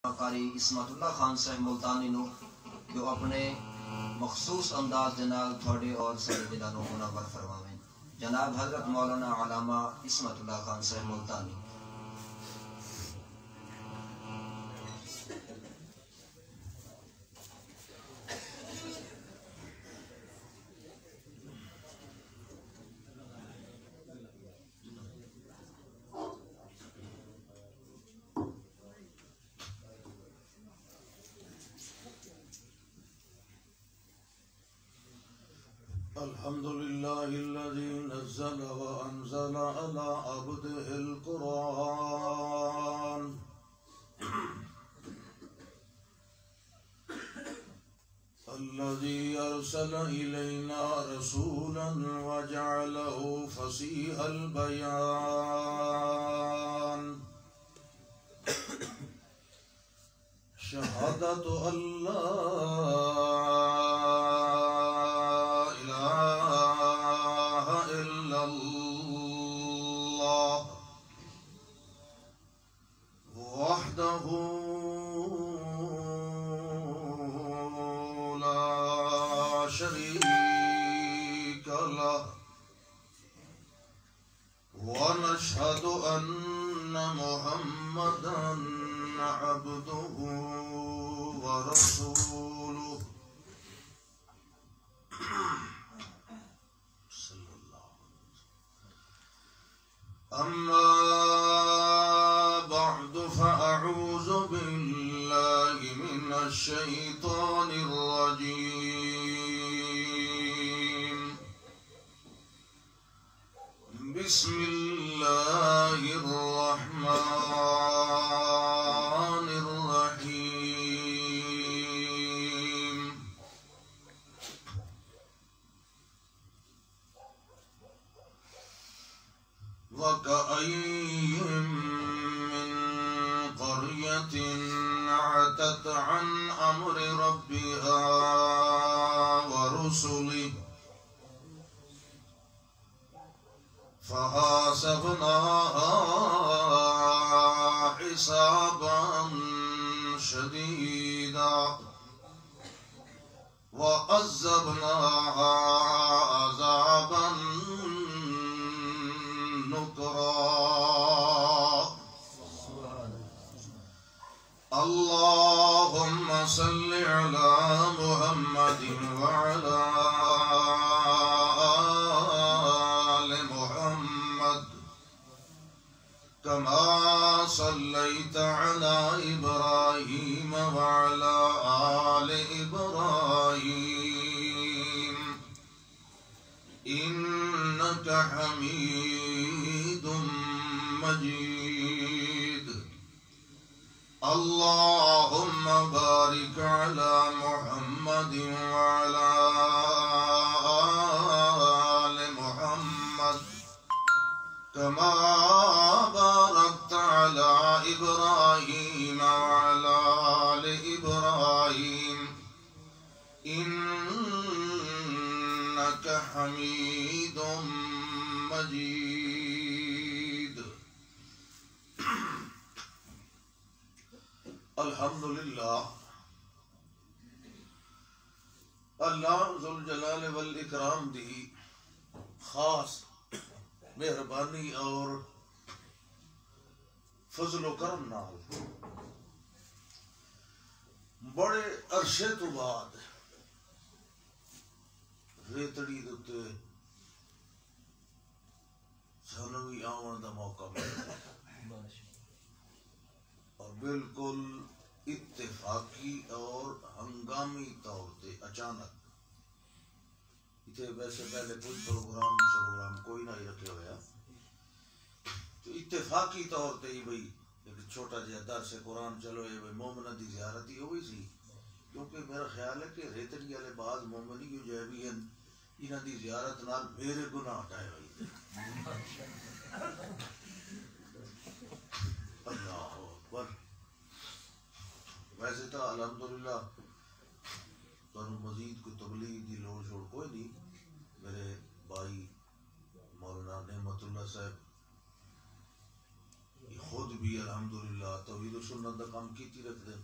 قاری اسمت اللہ خان صاحب ملتانی نو جو اپنے مخصوص انداز دے نال تھوڑے اور سارے دلاں نو منور فرماویں. جناب حضرت مولانا علامہ اسمت اللہ خان صاحب ملتانی. الحمد لله الذي نزل وأنزل على عبده القرآن الذي أرسل إلينا رسولا وجعله فصيح البيان شهادة أن لا وحده لا شريك له ونشهد أن محمدا عبده ورسوله أما بعد فأعوذ بالله من الشيطان الرجيم بسم الله الرحمن الرحيم وكأين من قرية عتت عن أمر ربها ورسله فحاسبناها حسابا شديدا وعذبناها عذابا نكرا. اللهم صل على محمد وعلى آل محمد كما صليت على إبراهيم وعلى آل إبراهيم إنك حميد مجيد. اللهم بارك على محمد وعلى آل محمد كما باركت على إبراهيم وعلى آل إبراهيم إنك حميد مجيد. الحمدللہ اللہ ذوالجلال والاکرام دی خاص مہربانی اور فضل و کرم نال بڑے عرصے تو بعد ریتڑی دے سانوں بھی آون دا موقع ملا اور بالکل اتفاقی اور ہنگامی طور تے اچانک اتنے ویسے پہلے کوئی پروگرام کوئی نہ ہی رکھے ہویا تو اتفاقی طور تے ہی بھئی ایک چھوٹا جہا درس قرآن چلو ہے بھئی مومنہ دی زیارت ہی ہوئی سی کیونکہ میرا خیال ہے کہ ریتڑی والے بعض مومنی جو ہے بھی ہیں انہاں دی زیارت نال میرے گناہ ہٹائے ہوئی تھے. اللہ اکبر. ویسے تو الحمدللہ تو مزید کوئی تبلیغ دی لوڑ چھوڑ کوئی نہیں. میرے بھائی مولانا نعمت اللہ صاحب خود بھی الحمدللہ توحید و سنت کا کام کیتی رکھتے ہیں.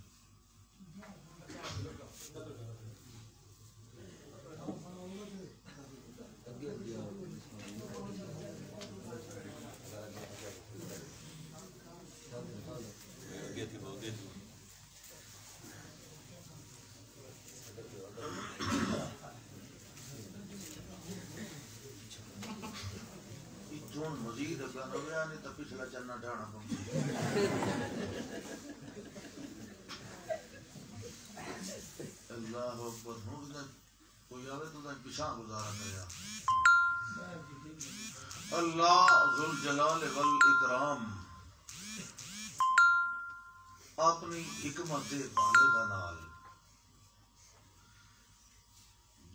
مزید اگا نہ گیا نہیں تو پچھلا چنا ڈھانا اللہ اکبر. ہوں کوئی آوے تو پیچھا گزارا کریا. اللہ ذوالجلال والاکرام اپنی حکمت بالغہ نال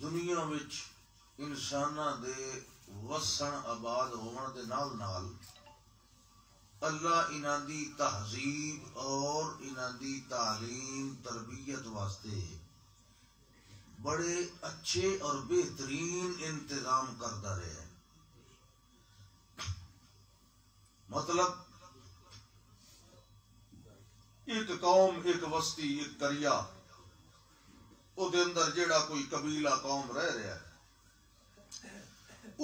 دنیا وچ انساناں دے وسن آباد ہون دے نال نال اللہ انہاں دی تہذیب اور انہاں دی تعلیم تربیت واسطے بڑے اچھے اور بہترین انتظام کرتا رہے. مطلب ایک قوم، ایک وسطی، ایک قریہ، او دے اندر جیڑا کوئی قبیلہ قوم رہ رہا ہے،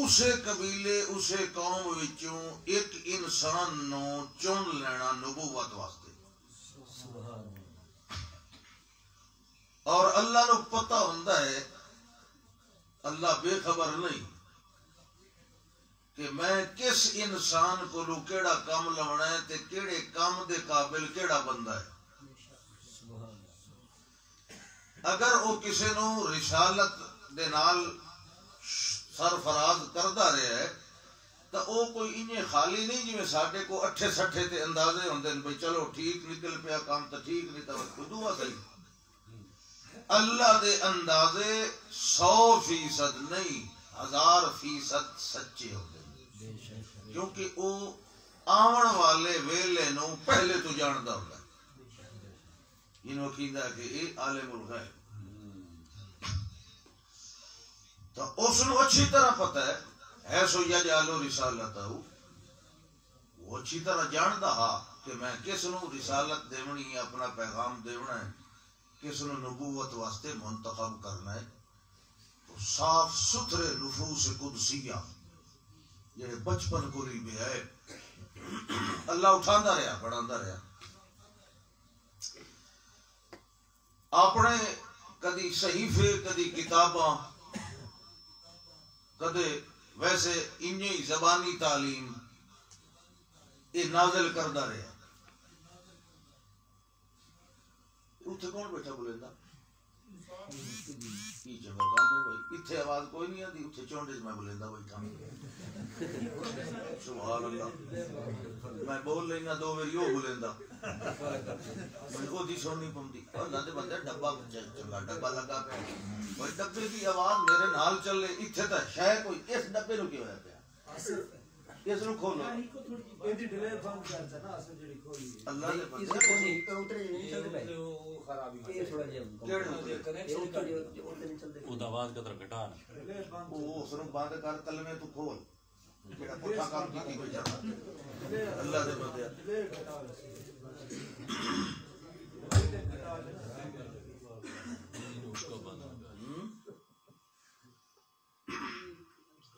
اسے قبیلے اسے قوم وچوں ایک انسان نو چن لینا نبوت واسطے. اور اللہ نو پتہ ہوندا ہے، اللہ بے خبر نہیں کہ میں کس انسان کو کیڑا کام لاونا ہے تے کیڑے کام دے قابل کیڑا بندہ ہے. اگر وہ کسی نو رسالت دے نال سرفراز کردا رہا ہے تو وہ کوئی انہیں خالی نہیں جی ساڈے کو اٹھے سٹھے تے اندازے ہوندے بھئی چلو ٹھیک نکل پیا کام تو ٹھیک نہیں تو خودوا صحیح. اللہ دے اندازے 100% نہیں 1000% سچے ہوندے کیونکہ وہ آون والے ویلے نو پہلے تو جاندا ہوندا ہے. انہوں کہندا کہ یہ عالم الغیب تو اس نو اچھی طرح پتہ ہے سو یجعلو رسالتہ، وہ اچھی طرح جاندا ہا کہ میں کس نو رسالت دیونی ہے، اپنا پیغام دیونا ہے، کس نو نبوت واسطے منتخب کرنا ہے. تو صاف ستھرے نفوس قدسیہ جڑے بچپن کو لی بھی ہے اللہ اٹھاندا رہا بڑھاندا رہا. اپنے کدی صحیفے کدی کتاباں کدے ویسے انہی زبانی تعلیم یہ نازل کردا رہا. اتنے کون بیٹھا بولیندا کی جگہ کام ہے بھائی اتنے آواز کوئی نہیں آتی، اتنے چونڈے میں بولیندا بیٹھا. سبحان اللہ میں بول لینا دو میری وہ بولیندا میں وہ دی سننی پوندی. اللہ دے بندے ڈبا چنگا ڈبا لگا پیا بھائی ڈبے دی آواز میرے نال چلے اتنے تو شے کوئی اس ڈبے نو کی ہویا پیا اس نو کھولو. اللہ دے بندے آواز قدر گھٹا وہ اس نو بند کر کلمے تو کھول جڑا پٹھا کام کیتی کوئی جانا. اللہ دے بندے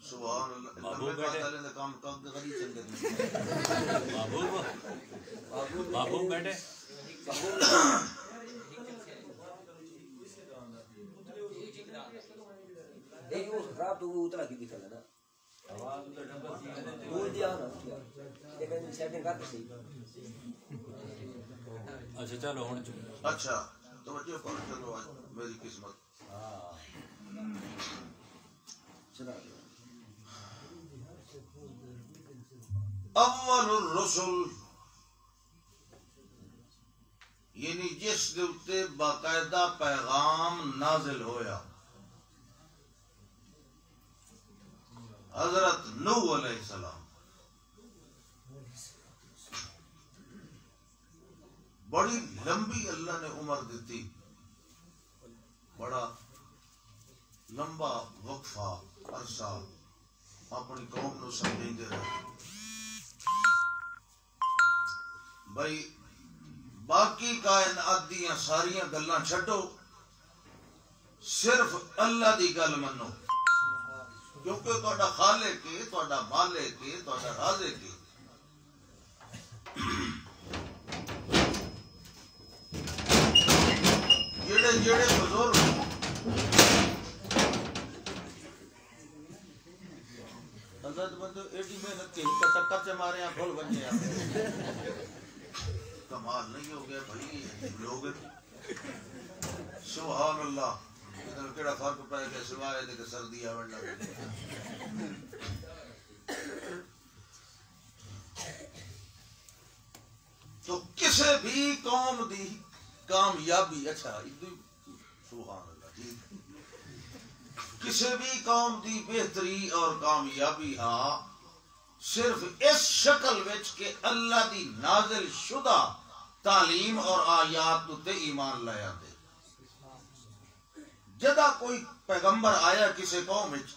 سبحان اللہ کام کام غری چنگے بابو بیٹھے خراب تو وہ اتنا کی بھی چلے نا بول دیا نا لیکن سیٹنگ کر کے اچھا چلو ہن اچھا توجہ کرو. چلو آج میری قسمت اول الرسل یعنی جس دے اتے باقاعدہ پیغام نازل ہویا حضرت نوح علیہ السلام. بڑی لمبی اللہ نے عمر دیتی، بڑا لمبا وقفہ عرصہ اپنی قوم نو سمجھاندے رہے. بھائی باقی کائنات دیاں ساریاں گلاں چھڈو، صرف اللہ دی گل منو، کیونکہ تہاڈا خالق ہے، تہاڈا مالک ہے، تہاڈا رازق ہے۔ جڑے بزرگ حضرت بندو ایڈی محنت کی ٹکر سے مارے بھول بنے کمال نہیں ہو گیا بھائی لوگ سبحان اللہ ادھر کیڑا فرق پائے گیا سوائے دے کہ سردی آوڑ لگ تو کسے بھی قوم دی کامیابی اچھا سبحان اللہ جی کسی بھی قوم دی بہتری اور کامیابی ہاں صرف اس شکل وچ کہ اللہ دی نازل شدہ تعلیم اور آیات تے ایمان لایا دے۔ جدا کوئی پیغمبر آیا کسی قوم وچ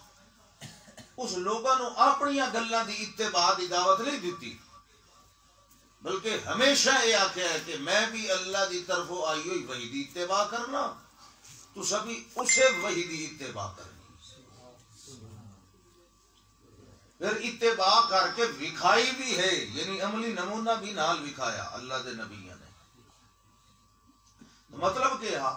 اس لوگاں نو اپنی گلاں دی اتباع دی دعوت نہیں دیتی، بلکہ ہمیشہ یہ آخیا ہے کہ میں بھی اللہ دی طرفوں آئی ہوئی وحی دی اتباع کرنا، تو سبھی اسے وحی دی اتباع کرنی، پھر اتباع کر کے وکھائی بھی ہے، یعنی عملی نمونہ بھی نال وکھایا اللہ دے نبیوں نے۔ مطلب کیا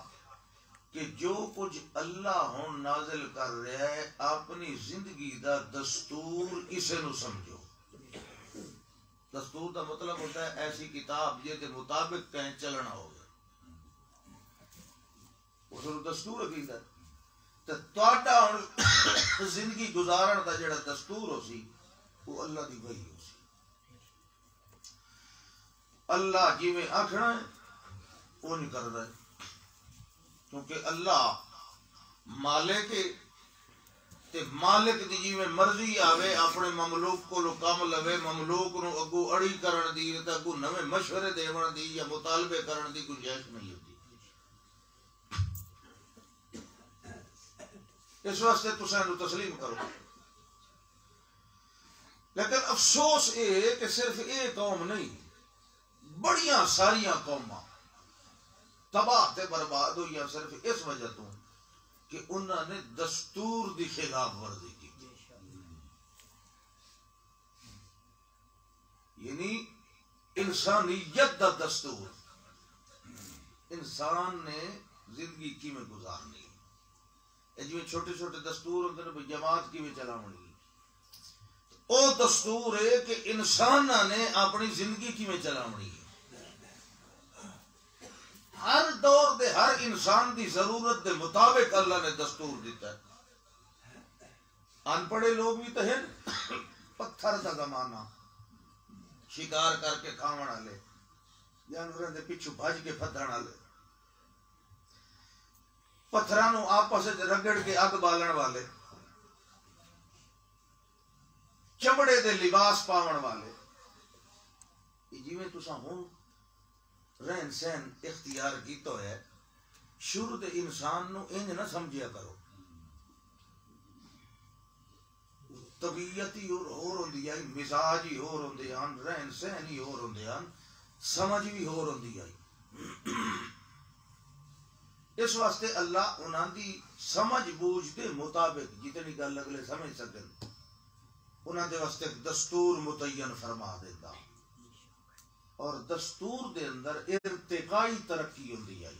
کہ جو کچھ اللہ ہون نازل کر رہا ہے اپنی زندگی دا دستور اسے نو سمجھو۔ دستور دا مطلب ہوتا ہے ایسی کتاب جے دے مطابق کہیں چلنا ہوگا، اس نو دستور عقیدہ تے تہاڈا ہن زندگی گزارن دا جڑا دستور ہو سی وہ اللہ دی وحی ہو سی۔ اللہ جویں آکھنا ہے اونج کردا ہے، کیونکہ اللہ مالک ہے تے مالک دی جویں مرضی آوے اپنے مملوک کو کم لوے، مملوک نو اگو اڑی کرن دی تے اگو نویں مشورے دیون دی یا مطالبے کرن دی گنجائش نہیں ہوتی۔ اس واسطے تساں نو تسلیم کرو، لیکن افسوس یہ کہ صرف یہ قوم نہیں بڑیاں ساریاں قوماں تباہ تے برباد ہوئی صرف اس وجہ تو کہ انہوں نے دستور دی خلاف ورزی کی، یعنی انسانیت دا دستور، انسان نے زندگی کی میں گزارنی، جی چھوٹے چھوٹے دستور ہوتے ہیں جماعت کی میں چلاونی، او دستور ہے کہ انسان نے اپنی زندگی کی میں چلاونی ہے۔ ہر دور دے ہر انسان دی ضرورت دے مطابق اللہ نے دستور دیتا ہے۔ ان پڑھے لوگ بھی تو ہیں، پتھر دا زمانہ، شکار کر کے کھاون والے، جانوراں دے پیچھے بھج کے پھدن والے، پتھراں نو آپس وچ رگڑ کے اگ بالن والے، چمڑے دے لباس پاون والے، جویں تساں ہن رہن سہن اختیار کیتا ہے، شروع دے انسان نو انج نہ سمجھیا کرو، طبیعت ہی ہور ہوندی ہے، مزاج ہی ہور ہوندے ہن، رہن سہن ہی ہور ہوندے ہن، سمجھ بھی ہور ہوندی ہے۔ اس واسطے اللہ انہاں دی سمجھ بوجھ دے مطابق جتنی گل اگلے سمجھ سکن انہاں دے واسطے دستور متعین فرما دیتا، اور دستور دے اندر ارتقائی ترقی ہوندی ہے۔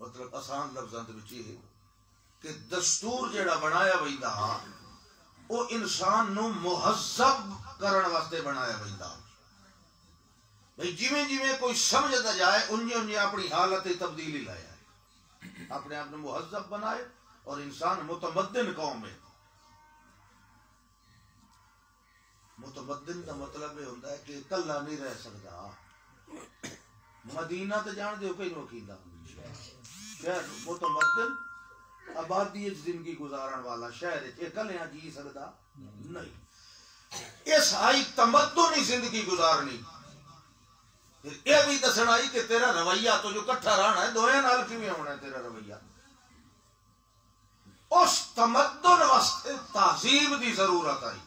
مطلب آسان لفظاں دے وچ یہ کہ دستور جڑا بنایا ویندا وہ انسان نو مہذب کرن واسطے بنایا ویندا، بھئی جویں جویں کوئی سمجھدا جائے انجے انجے اپنی حالت تبدیلی لایا ہے، اپنے آپ نے مہذب بنائے، اور انسان متمدن قوم ہے۔ متمدن کا مطلب یہ ہوتا ہے کہ کلا نہیں رہ سکتا۔ مدینہ تو جان دے کئی وکیلا شہر متمدن آبادی زندگی گزارن والا شہر کلیاں جی سکتا نہیں، اس آئی تمدنی زندگی گزارنی، یہ بھی دسنا آئی کہ تیرا رویہ تو جو کٹھا رہنا ہے دوئے نال کیویں ہونا ہے تیرا رویہ۔ اس تمدن واسطے تہذیب دی ضرورت آئی،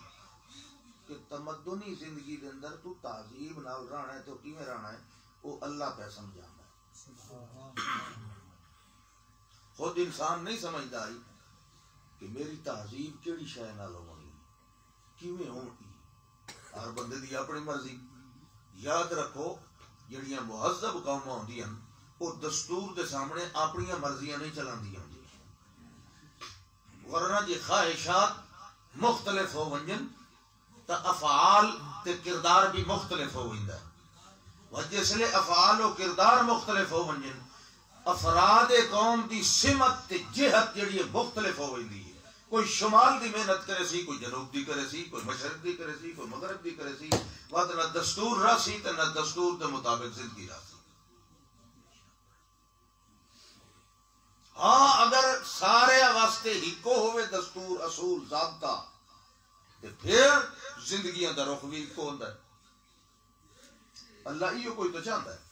کہ تمدنی زندگی دے اندر تو تہذیب نال رہنا ہے تو کیویں رہنا ہے وہ اللہ پہ سمجھانا ہے. خود انسان نہیں سمجھدا ہی کہ میری تہذیب کیڑی شے نال ہونی کیویں ہونی. ہر بندے دی اپنی مرضی. یاد رکھو جڑیاں مہذب قوماں ہوندیاں وہ دستور دے سامنے اپنی مرضیاں نہیں چلاندیاں ہوندیاں. ورنہ جی خواہشات مختلف ہو ونجن تا افعال تے کردار بھی مختلف ہو ویندا ہے. و جسلے افعال و کردار مختلف ہو ونجن افراد قوم دی سمت تے جہت جڑی ہے مختلف ہو ویندی ہے. کوئی شمال دی محنت کرے سی، کوئی جنوب دی کرے سی، کوئی مشرق دی کرے سی، کوئی مغرب دی کرے سی. وقت نہ دستور رہ سی تے نہ دستور دے مطابق زندگی رہ سی. ہاں اگر سارے واسطے ہکو ہوئے دستور اصول ضابطہ تے پھر زندگیاں دا رخ بھی ہکو ہوندا ہے. اللہ ایو کوئی تو چاہتا ہے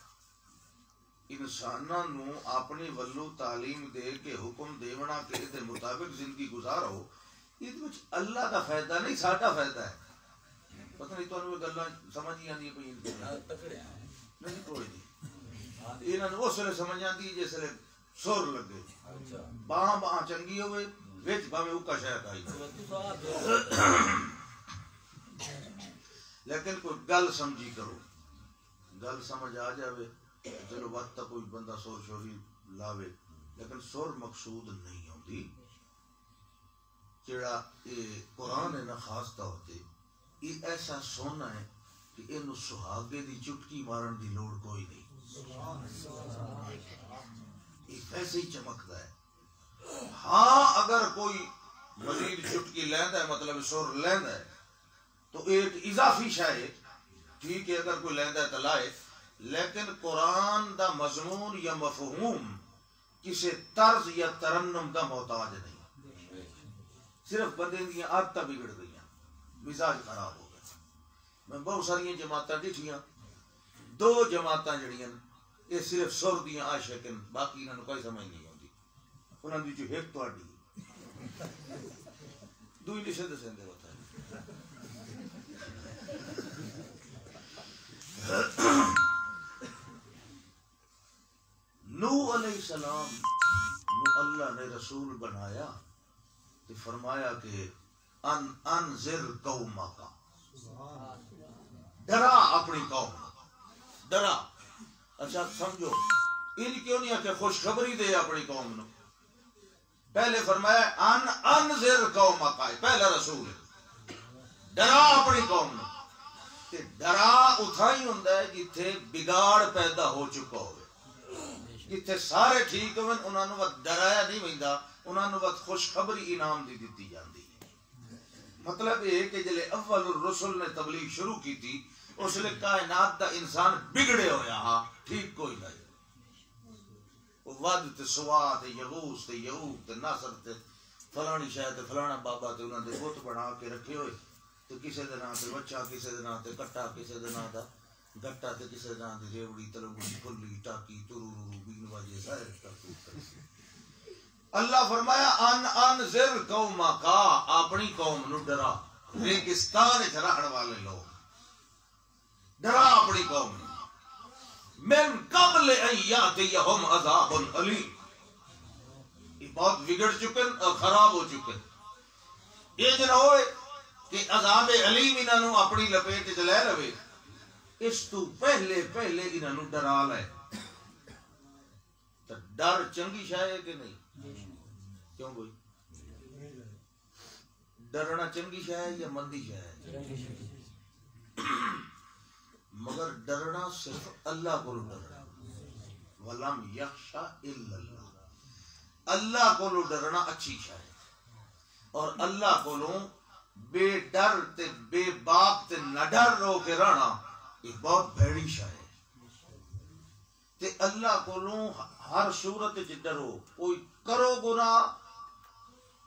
انساناں نو اپنی ولو تعلیم دے کے حکم دیونا کہ دے مطابق زندگی گزارو. یہ وچ اللہ دا فائدہ نہیں ساڈا فائدہ ہے. پتہ نہیں تانوں یہ گلاں سمجھ نہیں آندی پئی نہیں کوئی نہیں. انہاں نو اس ویلے سمجھ آندی جس ویلے سر لگے باں چنگی ہوئے وچ بھاویں اوکا شے کھائی. لیکن کوئی گل سمجھی کرو، گل سمجھ آ جاوے چلو وقت تک کوئی بندہ سور شوری لاوے لیکن سر مقصود نہیں ہوتی. جڑا یہ قرآن ہے نا خاص طور تے یہ ایسا سونا ہے کہ اینو سہاگے دی چٹکی مارن دی لوڑ کوئی نہیں. یہ ایسے ہی چمکتا ہے. ہاں اگر کوئی مزید چٹکی لیندا ہے مطلب سر لیندا ہے تو ایک اضافی شے ہے ٹھیک ہے اگر کوئی لیندا ہے تو لائے. لیکن قرآن دا مضمون یا مفہوم کسی طرز یا ترنم دا محتاج نہیں. صرف بندے دیا عادتاں بگڑ گئی، مزاج خراب ہو گیا. میں بہت ساری جماعتاں دیکھیاں، دو جماعتاں جڑیاں یہ صرف سر دیاں عاشقاں، باقی انہاں نوں کوئی سمجھ نہیں آتی. انہاں دی جو ایک تہاڈی دوئی لشے دے سندے ہوتا ہے. نوح علیہ السلام نو اللہ نے رسول بنایا تو فرمایا کہ انذر قومک، ڈرا اپنی قوم، ڈرا. اچھا سمجھو ان کیوں نہیں آخیا خوشخبری دے اپنی قوم نو. پہلے فرمایا انذر قومک، پہلا رسول ڈرا اپنی قوم نو. ڈرا اتھائی ہوندا ہے جتھے بگاڑ پیدا ہو چکا ہوئے. جتھے سارے ٹھیک ہوئے انہاں نوں وقت ڈرایا نہیں ویندا، انہاں نوں وقت خوشخبری انعام دی دتی جاندی ہے. مطلب یہ کہ جلے اول الرسل نے تبلیغ شروع کی تھی اس لیے کائنات دا انسان بگڑے ہویا ہاں ٹھیک کوئی نہیں. ود تے سوا تے یغوث تے یعوق تے ناصر تے فلانی شاہ تے فلانا بابا تے انہاں دے بت بنا کے رکھے ہوئے. تو کسی دے نام تے بچہ، کسی دے نام تے کٹا، کسی دے نام دا گٹا تے کسی دے نام تے ریوڑی تلوڑی کھلی ٹاکی ترورو بین واجے سارے کرتوت کرتے. اللہ فرمایا انذر قومک، اپنی قوم نو ڈرا. ریگستان وچ رہن والے لوگ ڈرا اپنی قوم نو. من قبل ان یاتیہم عذاب علیم، یہ بہت بگڑ چکے اور خراب ہو چکے. یہ نہ ہوئے کہ عذاب علیم انہاں نو اپنی لپیٹ وچ لے لوے. اس تو پہلے انہاں نو ڈرا لے. تو ڈر چنگی شے ہے کہ نہیں؟ کیوں بھائی ڈرنا چنگی شے ہے یا مندی شے ہے؟ مگر ڈرنا صرف اللہ کو ڈرنا. ولم یخشا الا اللہ، اللہ کو ڈرنا اچھی شے ہے. اور اللہ کو بے ڈر تے بے باک تے نہ ڈر رو کے رہنا یہ بہت بھڑی شے ہے. تے اللہ کو ہر صورت وچ ڈرو. کوئی کرو گناہ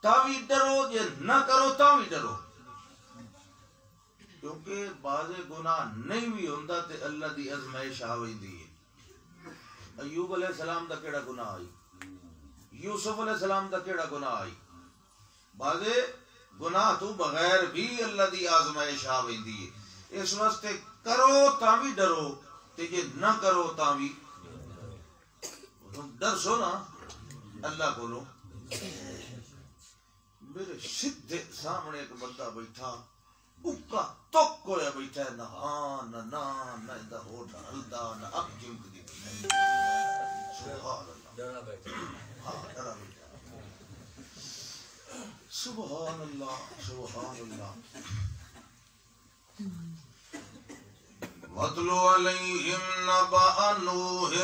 تاوی ڈرو، جے نہ کرو تاوی ڈرو. کیونکہ بعض گناہ نہیں بھی ہوندا تے اللہ دی ازمائش آ ویندی ہے. ایوب علیہ السلام دا کیڑا گناہ آئی، یوسف علیہ السلام دا کیڑا گناہ آئی. بعض گناہ تو بغیر بھی اللہ دی آزمائش آ ویندی ہے، اس واسطے کرو تا بھی ڈرو تے جے نہ کرو تا بھی ڈر سو نا اللہ کولو۔ میرے سیدھے سامنے ایک بندہ بیٹھا، اکا تک ہویا بیٹھا ہے، نہ ہاں نہ نہ ادھر ہوٹا ہلدا نہ اک چمکدی پئی۔ سبحان اللہ، ڈرنا بیٹھا ہاں ڈرا بیٹھا، سبحان اللہ سبحان اللہ۔ وَاتْلُ عَلَيْهِمْ نَبَأَ نُوحٍ،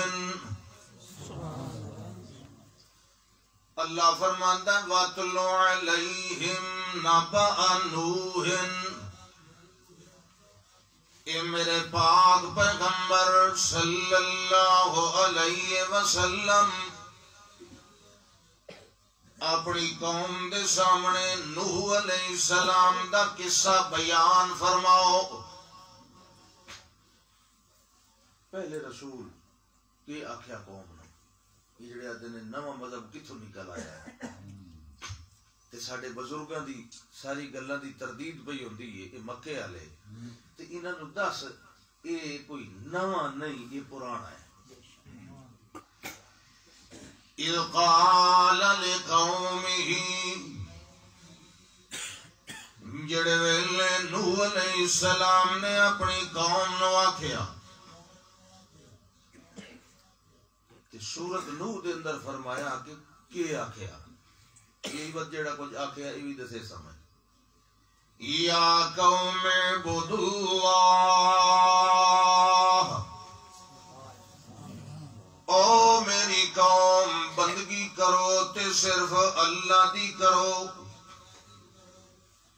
اللہ فرماتا ہے وَاتْلُ عَلَيْهِمْ نَبَأَ نُوحٍ، اے میرے پاک پیغمبر صلی اللہ علیہ وسلم اپنی قوم دے سامنے نوح علیہ السلام دا قصہ بیان فرماؤ۔ پہلے رسول کی آخیا قوم نے، یہ جڑے آدھے نے نواں مذہب کتوں نکل آیا ہے تے ساڈے بزرگاں دی ساری گلاں دی تردید پئی ہوندی ہے، یہ مکے والے تے انہاں نوں دس یہ کوئی نواں نہیں، یہ پرانا ہے۔ اذ قال لقومه، جڑے ویلے نوح علیہ السلام نے اپنی قوم نو آکھیا، سورت نوح دے اندر فرمایا کہ کیا آکھیا، یہ بات جڑا کچھ آکھیا یہ بھی دسے سمجھ۔ یا قوم اعبدوا اللہ، او میری قوم بندگی کرو تے صرف اللہ دی کرو۔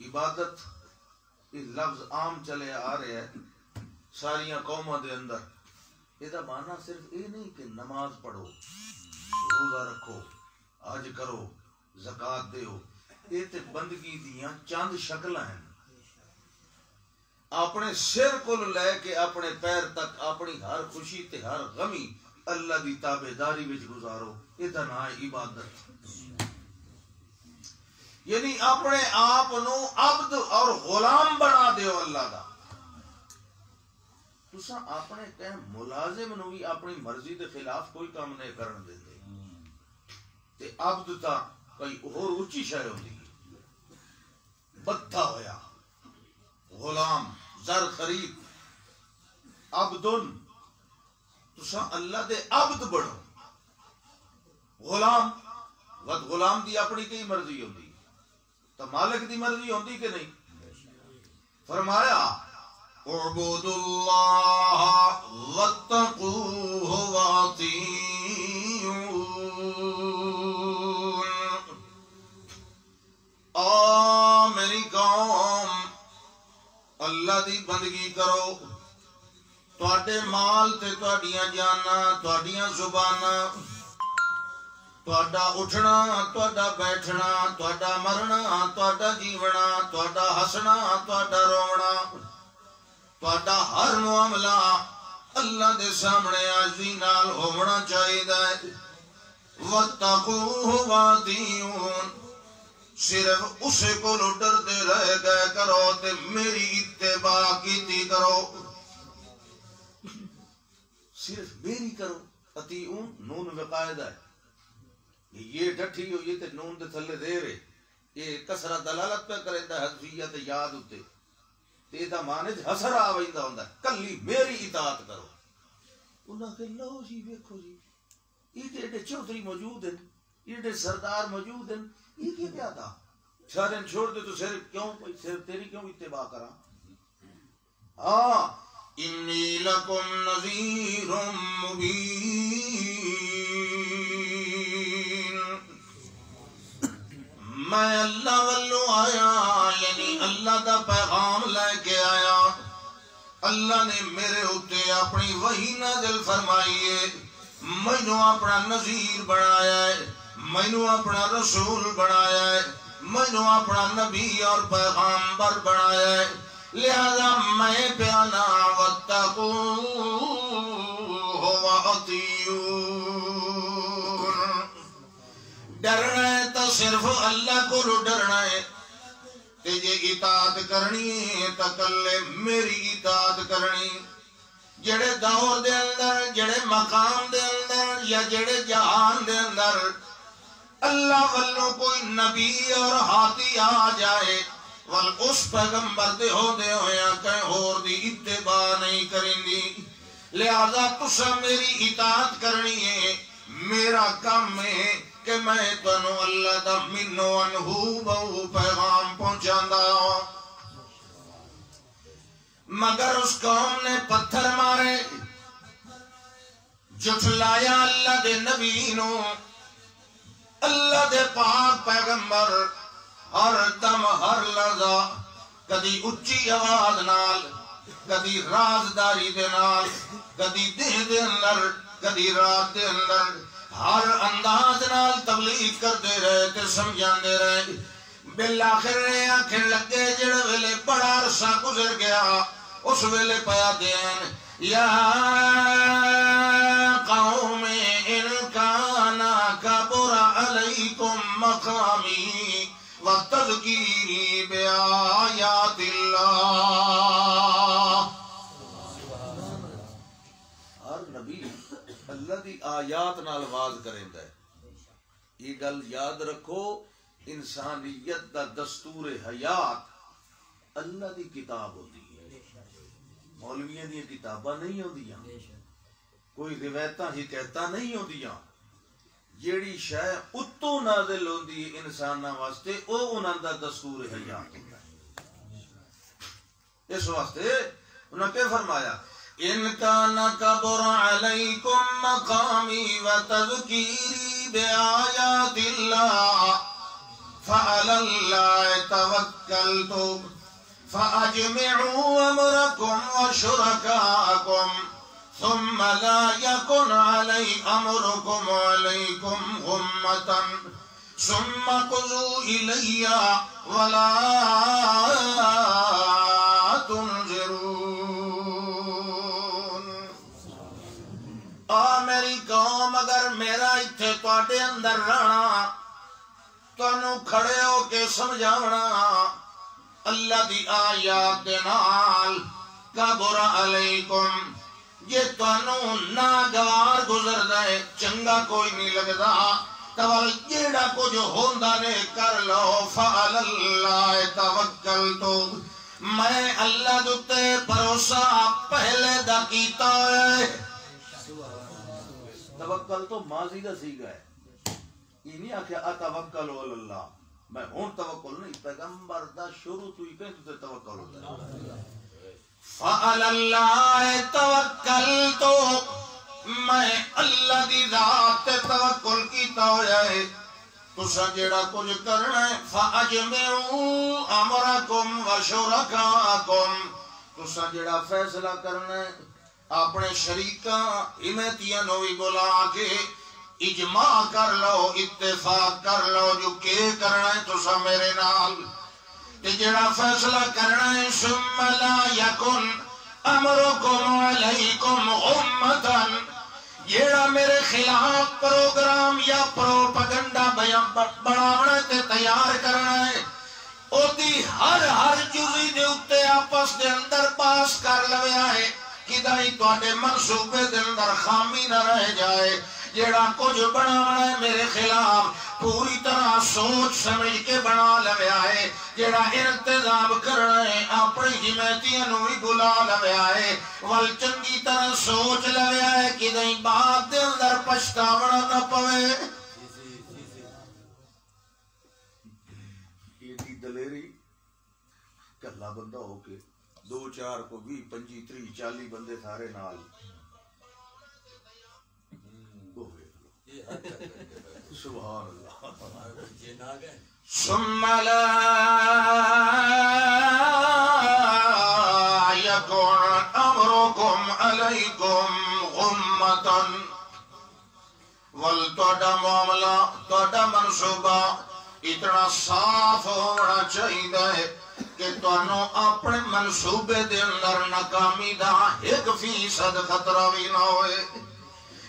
عبادت یہ لفظ عام چلے آ رہے ہیں ساریاں قوموں دے اندر، یہ معنی صرف یہ نہیں کہ نماز پڑھو، روزہ رکھو، حج کرو، زکات دیو، یہ تے بندگی دیاں چند شکلاں ہیں۔ اپنے سر کو لے کے اپنے پیر تک اپنی ہر خوشی تے ہر غمی اللہ دی تابعداری وچ گزارو، یہ تے نام ہے عبادت۔ یعنی اپنے آپ نو عبد اور غلام بنا دیو اللہ دا۔ تساں اپنے کہ ملازم نو بھی اپنی مرضی دے خلاف کوئی کام نہیں کرن دیندے، تے عبد تا کوئی اور اونچی شے ہوندی ہے، بدھا ہویا غلام، زر خرید، عبدن، تساں اللہ دے عبد بنو۔ غلام ود غلام دی اپنی کی مرضی ہوندی تو مالک دی مرضی ہوندی کہ نہیں؟ فرمایا اعبدوا اللہ واتقوہ واطیعون، آ میری قوم اللہ دی بندگی کرو، تواڈے مال تے تواڈیاں جاناں، تواڈیاں زباناں، تواڈا اٹھنا، تواڈا بیٹھنا، تواڈا مرنا، تواڈا جیونا، تواڈا ہسنا، تواڈا رونا، تواڈا ہر معاملہ اللہ دے سامنے عاجزی نال ہونا چاہیے۔ واتقوہ واطیعون، صرف اسے کو ڈردے رہ گئے کرو تے میری اتباع کیتی کرو، صرف میری کرو۔ اطیعون نون وقاعدہ ہے، یہ ڈٹھی ہوئی تے نون دے تھلے دے رہے، یہ کسرہ دلالت پہ کرے دا حذفیت یاد ہوتے تے دا مانج حسر آوائندہ ہوندہ ہے، کلی میری اطاعت کرو۔ انہاں کہ لو جی ویکھو جی، یہ ایڈے چودھری موجود ہیں، ایڈے سردار موجود ہیں، یہ کیا کیا تھا؟ سارے چھوڑ دے تو صرف تیری کیوں اتباع کرا؟ ہاں انی لکم نذیر مبین، میں اللہ والو آیا، یعنی اللہ دا پیغام لے کے آیا۔ اللہ نے میرے اتے اپنی وحی نازل فرمائی ہے، مینوں اپنا نذیر بنایا ہے، مینوں اپنا رسول بنایا ہے، مینوں اپنا نبی اور پیغامبر بنایا ہے، لہذا میں پیانا واتقوہ واطیعون، ڈرنا ہے تو صرف اللہ کو ڈرنا ہے، جے اطاعت کرنی تے کلے میری اطاعت کرنی جڑے دور دے اندر جڑے مقام دے اندر یا جڑے جہان دے اندر اللہ والوں کوئی نبی اور ہاتھی آ جائے ول اس پیغمبر دے ہو دے ہویا کہیں اور دی اتباع نہیں کریں دی لہذا تسا میری اطاعت کرنی ہے میرا کام ہے کہ میں تنو اللہ دا منو انہو بہو پیغام پہنچاندہ مگر اس قوم نے پتھر مارے جھٹلایا اللہ دے نبینوں اللہ دے پاک پیغمبر ہر دم ہر لحظہ کدی اچھی آواز نال کدی رازداری دے نال کدی دن دے اندر کدی رات دے اندر ہر انداز نال تبلیغ کرتے رہے تے سمجھاندے رہے بالآخر آنکھیں لگے جڑ ویلے بڑا عرصہ گزر گیا اس ویلے پیا دین یا قوم ان کانا کبر علیکم مقامی وتذکیری بآیات اللہ ہر نبی اللہ دی آیات نال واز کریندا ہے یہ گل یاد رکھو انسانیت دا دستور حیات اللہ دی کتاب ہوتی ہے مولویاں دی کتاباں نہیں ہوندیاں کوئی روایتاں حکایتاں نہیں ہوندیاں جیڑی شے اتوں نازل ہوندی ہے انساناں واسطے او انہاں دا دستور حیات ہوندا ہے اس واسطے انہاں کہ فرمایا ان کان کبر علیکم مقامی وتذکیری بآیات اللہ فعلی اللہ توکلت فاجمعوا امرکم وشرکاکم ثم لا يكن علي امركم عليكم غمة ثم قضوا الي ولا تنظرون میری قوم اگر میرا اتھے تواڈے اندر رہنا تانوں کھڑے ہو کے سمجھاونا اللہ دی آیات دے نال کبر علیکم یہ تانوں ناگوار گزر دے چنگا کوئی نہیں لگدا تول جیڑا کچھ ہوندا نے کر لو فعل اللہ توکلتو میں اللہ دے بھروسہ پہلے دا کیتا ہے توکل تو ماضی دا سیگا ہے یہ نہیں آکھیا اتوکل اللہ میں ہوں توکل نہیں پیغمبر دا شروع تو ہی کہیں تو توکل ہوتا ہے فعل اللہ توکلتو میں اللہ دی ذات توکل کیتا ہویا ہے تسا جیڑا کچھ کرنا ہے فاجمعوا امرکم وشرکاکم تسا جیڑا فیصلہ کرنا ہے اپنے شریکاں حمایتیاں نو بھی بلا کے اجماع کر لو اتفاق کر لو جو کہ کرنا ہے تسا میرے نال تے جڑا فیصلہ کرنا ہے ثم لا یکن امرکم علیکم غمتن جیڑا میرے خلاف پروگرام یا پروپگنڈا بناونا تے تیار کرنا ہے او دی ہر جزی دے اتے آپس دے اندر پاس کر لویا ہے کدائی تواڈے منصوبے دے اندر خامی نہ رہ جائے جیڑا کچھ بناونا ہے میرے خلاف پوری طرح سوچ سمجھ کے بنا لویا ہے جیڑا انتظام کرنا ہے اپنی حمایتیاں نو بھی بلا لویا ہے ول چنگی طرح سوچ لویا ہے کہ نہیں بات دے اندر پچھتاونا نہ پوے یہ دی دلیری کلا بندہ ہو کے 2 4 کو 20 25 30 40 بندے سارے نال سبحان اللہ ثم لا يكن امركم عليكم غمة والتوڑا معاملہ توڑا منصوبہ اتنا صاف ہونا چاہیے کہ تانوں اپنے منصوبے دے اندر ناکامی دا 1% خطرہ بھی نہ ہوئے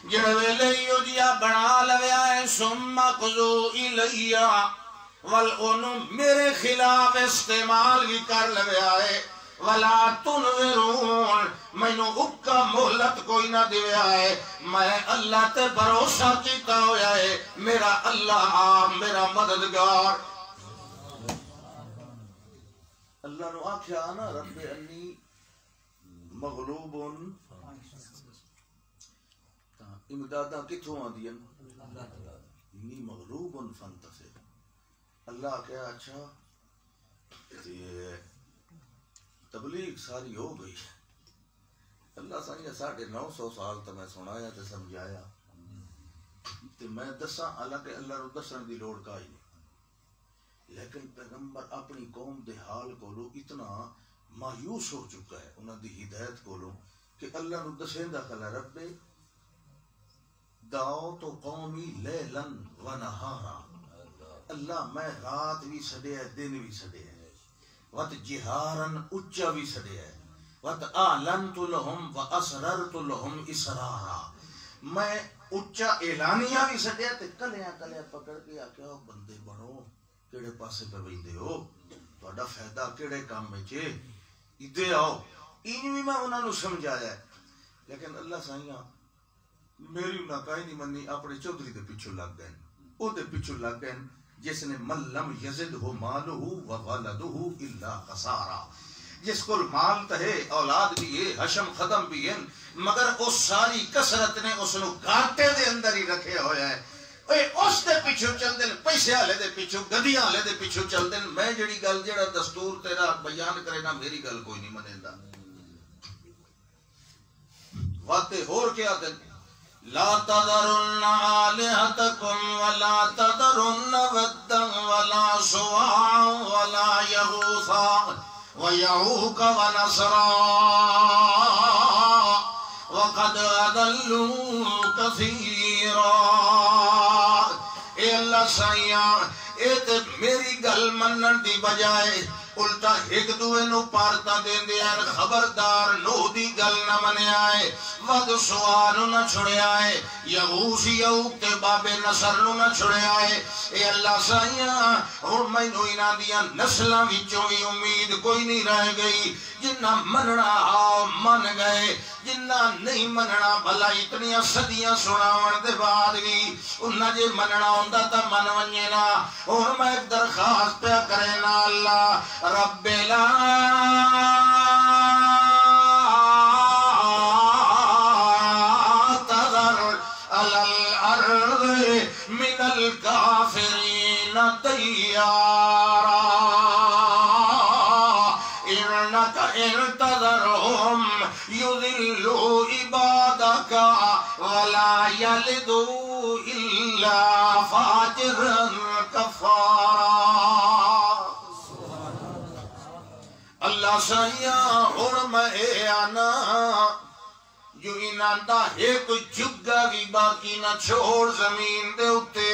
جڑے ویلے یو جیا بنا لویا ہے ثم قضوا الیہ میرے خلاف استعمال بھی کر لے آئے ولا تنظرون مینو اکا مہلت کوئی نہ دے آئے میں اللہ تے بھروسہ کیتا ہویا ہے میرا اللہ میرا مددگار اللہ نو آکھیا نا رب انی مغلوب امداداں کتھوں آندیاں انی مغلوب فانتصر اللہ کہا اچھا تبلیغ ساری ہو گئی اللہ سائیں 950 سال تو میں سنایا تے سمجھایا تے میں دساں حالانکہ اللہ رو دسن دی لوڑ کا ہی نہیں لیکن پیغمبر اپنی قوم دے حال کولو اتنا مایوس ہو چکا ہے انہاں دی ہدایت کولو کہ اللہ نو دسیندا کلا رب دعو تو قومی لیلن و نہارا اللہ میں رات بھی سڑے ہے دن بھی سڑے ہے وت جہارن اچا بھی سڑے ہے وت اعلنت لهم و اسررت لهم اسرارا میں اچا اعلانیہ بھی سڑے تے کلیاں پکڑ کے آکھیا بندے بنو کیڑے پاسے پہ ویندے ہو تہاڈا فائدہ کیڑے کام وچ ہے ادھر آؤ این بھی میں انہاں نو سمجھایا ہے لیکن اللہ سائیاں میری انہاں کائی نہیں منی اپنے چودھری دے پیچھے لگ گئے او دے پیچھے لگ گئے جس نے من لم یزدہ مالہ و ولدہ الا خسارا جس کو مال تہے اولاد بھی ہے حشم ختم بھی ہے مگر اس ساری کسرت نے اس نو گھاٹے دے اندر ہی رکھے ہویا ہے اے اس دے پیچھے چل دن پیسے والے دے پیچھے گدیاں والے دے پیچھے چل دن میں جڑی گل جڑا دستور تیرا بیان کرے نا میری گل کوئی نہیں منیندا واتے ہور کیا دن لا تذرن آلہتکم ولا تذرن ودا ولا سواعا ولا یغوثا ویعوق ونسرا وقد اضلوا کثیرا اے اللہ سائیاں اے تے میری گل منن دی بجائے الٹا ایک دوے نو پارتا دین دیا خبردار نو دی گل نہ منے آئے ود سوانو نہ چھڑے آئے یغوثی یعوق تے باب نصر نو نہ چھڑے آئے اے اللہ سائیاں اور میں نو انہاں دیا نسلاں وچوں بھی امید کوئی نہیں رہ گئی جنہ مننا آؤ من گئے جنہ نہیں مننا بھلا اتنی صدیاں سناون دے بعد بھی انہاں جے مننا ہوندا تا من ونجے نا اور میں ایک درخواست پہ کرے نا اللہ رب لا تذر علی الارض من الکافرین دیارا انک انتظرهم یذلوا عبادک ولا یلدوا الا فاجرا کفارا اللہ سائیاں ہن میں آنا جو انہاں دا ایک جگہ بھی باقی نہ چھوڑ زمین دے اتے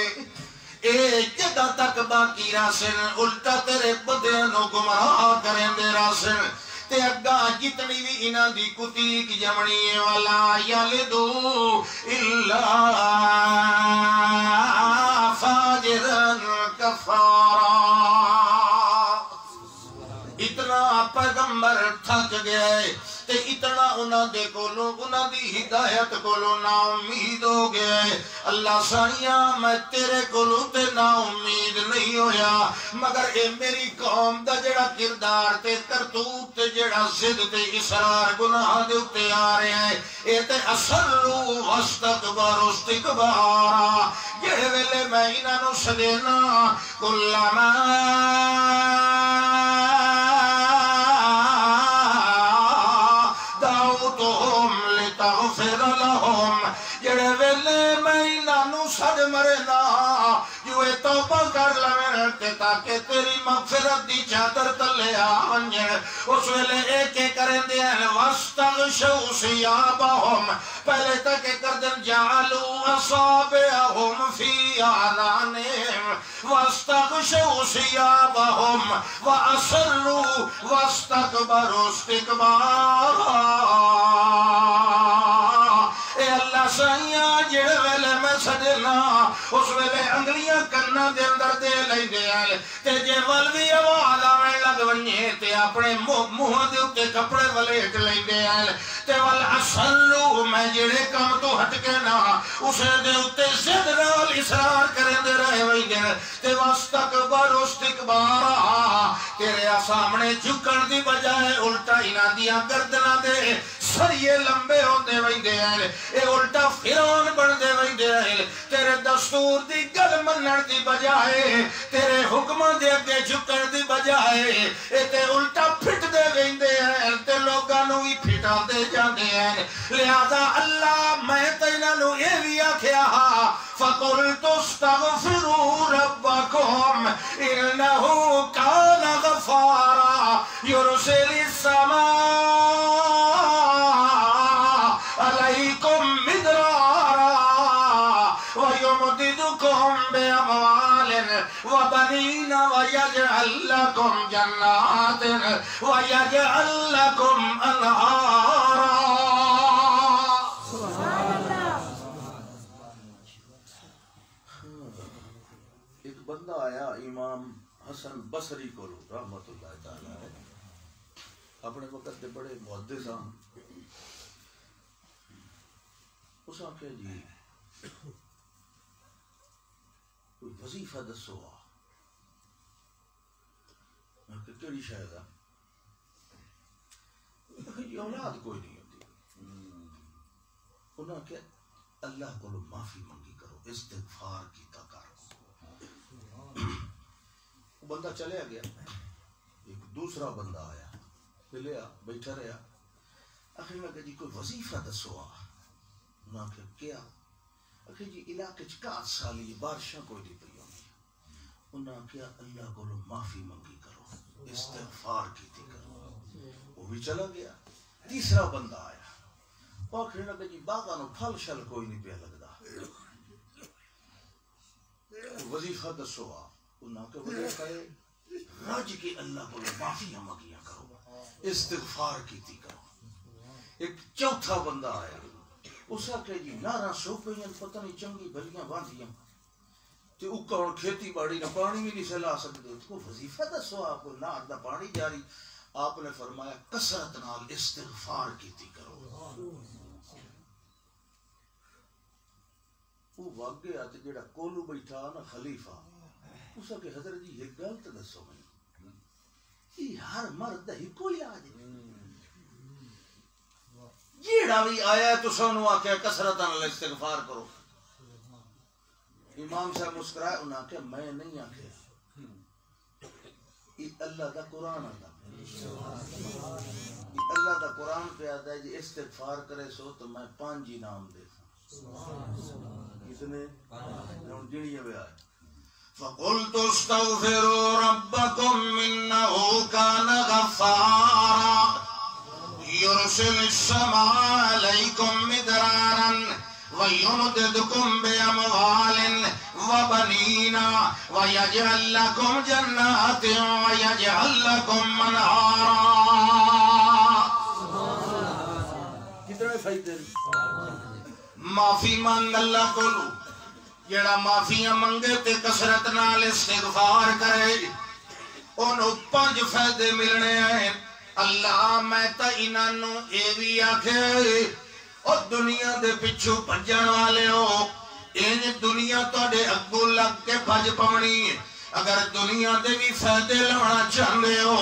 اے جگہ تک باقی راسن الٹا تیرے بدے نو گمراہ کریں دے راسن تے اگا جتنی بھی انہاں دی کتی کی جمنی والا یلدو الا فاجرن کفارا اتنا پیغمبر تھک گئے تے اتنا انہاں دے کولوں انہاں دی ہدایت کولوں نا امید ہو گئے اللہ سائیاں میں تیرے کولوں تے نا امید نہیں ہویا مگر اے میری قوم دا جڑا کردار تے کرتوت تے جڑا ضد تے اصرار گناہ دے اتے آ رہے ہیں اے تے اصروا واستكبروا استکبارا جڑے ویلے میں انہاں نو سدینا کلما لتغفر لهم جڑے ویلے میں انہاں نو سد مرے نا جو اے توبہ کر لویں تے تاکہ تیری مغفرت دی چادر تلے آن اس ویلے ایک کریں دے واستغشوا ثيابهم پہلے تک کردن جعلوا اصابعهم في آذانهم واستغشوا ثيابهم واصروا واستكبروا استكبارا اے اللہ اللہ سائیاں جڑے ویلے میں سجنا اس ویلے انگلیاں کناں دے اندر دے لیندے ہیں تے جے ول بھی آواز آویں لگ ونجے تے اپنے منہ دے اوتے کپڑے ولیٹ لیندے ہیں تے ول اصلو میں جڑے کام تو ہٹ کے نہ اسے دے اوتے ضد نال اصرار کریندے رہے ویندے تے واستکبر استکبارا تیرے سامنے جھکن دی بجائے الٹا انہاں دیاں گردناں دے سریے لمبے ہوندے ویندے ہیں اے الٹا فرعون بندے ویندے ہیں تیرے دستور دی گل منن دی بجائے تیرے حکماں دے اگے جھکن دی بجائے اے تے الٹا پھٹ دے ویندے ہیں تے لوکاں نوں وی پھٹا دے جاندے ہیں لہذا اللہ میں تے انہاں نوں اے وی آکھیا فَقُلْتُ اسْتَغْفِرُوا رَبَّكُمْ إِنَّهُ كَانَ غَفَّارًا يُرْسِلِ السَّمَاءَ عَلَيْكُمْ مِدْرَارًا وَيُمْدِدْكُمْ بِأَمْوَالٍ وَبَنِينَ وَيَجْعَلْ لَكُمْ جَنَّاتٍ وَيَجْعَلْ لَكُمْ أَنْهَارًا. بندہ آیا امام حسن بصری کو رحمت اللہ تعالی علیہ اپنے وقت کے بڑے محدث ہیں اس آنکھے جی کوئی وظیفہ دسو میں کہ کیڑی شاید یہ اولاد کوئی نہیں ہوتی انہوں نے کہ اللہ کو معافی منگی کرو استغفار کی تکار بندہ چلے گیا ایک دوسرا بندہ آیا ملیا بیٹھا رہا آخر میں کہا جی کوئی وظیفہ دسو انہوں نے کیا آخر جی علاقے چکات سالی بارشاں کوئی نہیں پئی ہونی انہوں نے کیا اللہ کو معافی منگی کرو استغفار کی تھی کرو وہ بھی چلا گیا تیسرا بندہ آیا آخر میں کہا جی باغاں نو پھل شل کوئی نہیں پیا لگدا وظیفہ دسو انہاں کے وظیفہ رج کے اللہ کو معافیاں مانگیاں کرو استغفار کیتی کرو ایک چوتھا بندہ آیا اس آکھے جی نارا سو پئیاں پتہ نہیں چنگی بھلیاں واندیاں تے اوکا ہن کھیتی باڑی نہ پانی بھی نہیں سلا سکدے تو وظیفہ دسو آپ کو نار دا پانی جاری آپ نے فرمایا کثرت نال استغفار کیتی کرو وہ وگ گیا تے جڑا کولو بیٹھا نا خلیفہ اس کے حضرت جی یہ غلط دسو میں یہ ہر مرد ہی کوئی علاج جیڑا بھی آیا تو سانو آکھیا کثرت نال استغفار کرو امام صاحب مسکرائے انہاں کہ میں نہیں آکھیا یہ اللہ دا قرآن آتا اللہ دا قرآن پہ آتا ہے جی استغفار کرے سو تو میں 5 انعام دے کتنے گنیے ہوئے آئے فَقُلْتُ اسْتَغْفِرُوا رَبَّكُمْ إِنَّهُ كَانَ غَفَّارًا يُرْسِلِ السَّمَاءَ عَلَيْكُمْ مِدْرَارًا وَيُمْدِدْكُمْ بِأَمْوَالٍ وَبَنِينَ وَيَجْعَلْ لَكُمْ جَنَّاتٍ وَيَجْعَلْ لَكُمْ أَنْهَارًا. کتنے فائدے معافی مانگ اللہ کو جڑا معافیاں منگے تے کثرت نال استغفار کرے انہوں 5 فائدے ملنے ہیں. اللہ میں تا انہاں نوں اے وی آکھے او دنیا دے پچھو بھجن والے ہو انج دنیا تواڈے اگوں لگ کے بھج پونی اگر دنیا دے بھی فائدے لونا چاہندے ہو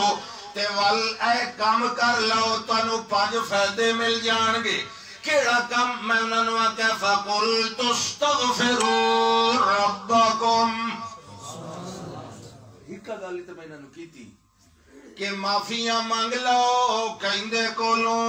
تے ول اے کام کر لو تانوں 5 فائدے مل جان گے. کیڑا کام میں انہاں نوں آکھیا فَقُلْتُ اسْتَغْفِرُوا رَبَّكُمْ ایک گل تے میں انہاں نوں کیتی کہ معافیاں مانگ لو کہندے کولوں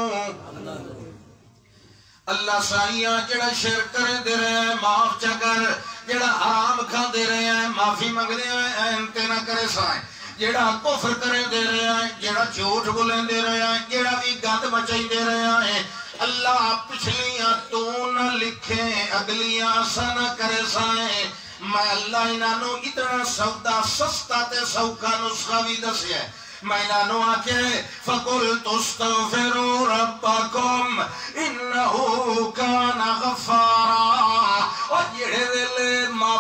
اللہ سائیاں جڑا شرک کرے دے رہے ہیں معاف چا کر جڑا حرام کھا دے رہے ہیں معافی مانگ دے ہیں انتے نہ کرے سائیں جڑا کفر کرے دے رہے ہیں جڑا جھوٹ بولیں دے رہے ہیں جڑا بھی گند مچائی دے رہے ہیں اللہ پچھلیاں تو نہ لکھیں اگلیاں سا نہ کرے سائیں میں اللہ انہاں نوں اتنا سودا سستا تے سوکھا نسخہ بھی دسیا ہے میں انہاں نوں آکھے فَقُلْتُ اسْتَغْفِرُوا رَبَّكُمْ إِنَّهُ كَانَ غَفَّارًا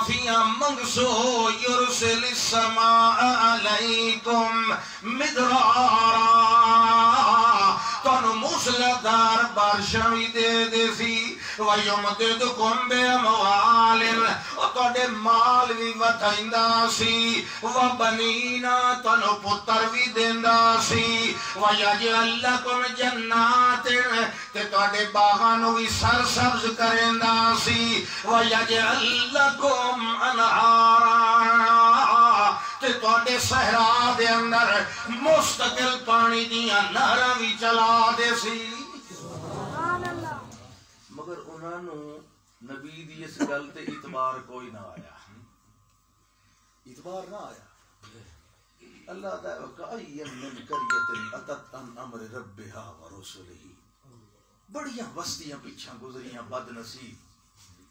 معافیاں منگسو یرسل السماء علیکم مدرارا تانوں موسلادھار بارشاں بھی دے سی وَيُمْدِدْكُمْ بِأَمْوَالٍ اور تواڈے مال بھی وٹھائندا سی وَبَنِينَ تانوں پتر بھی دیندا سی وَيَجْعَلْ لَكُمْ جَنَّاتٍ تے تواڈے باغاں نوں بھی سرسبز کریندا سی وَيَجْعَلْ لَكُمْ أَنْهَارًا تے تواڈے صحرا دے اندر مستقل پانی دیاں نہراں بھی چلا دے سی مگر انہاں نو نبی دی اس گل تے اعتبار کوئی نہ آیا اعتبار نہ آیا اللہ دا وقائیم من قریۃ اتت عن امر ربها ورسلہ بڑیاں بستیاں پیچھاں گزریاں بد نصیب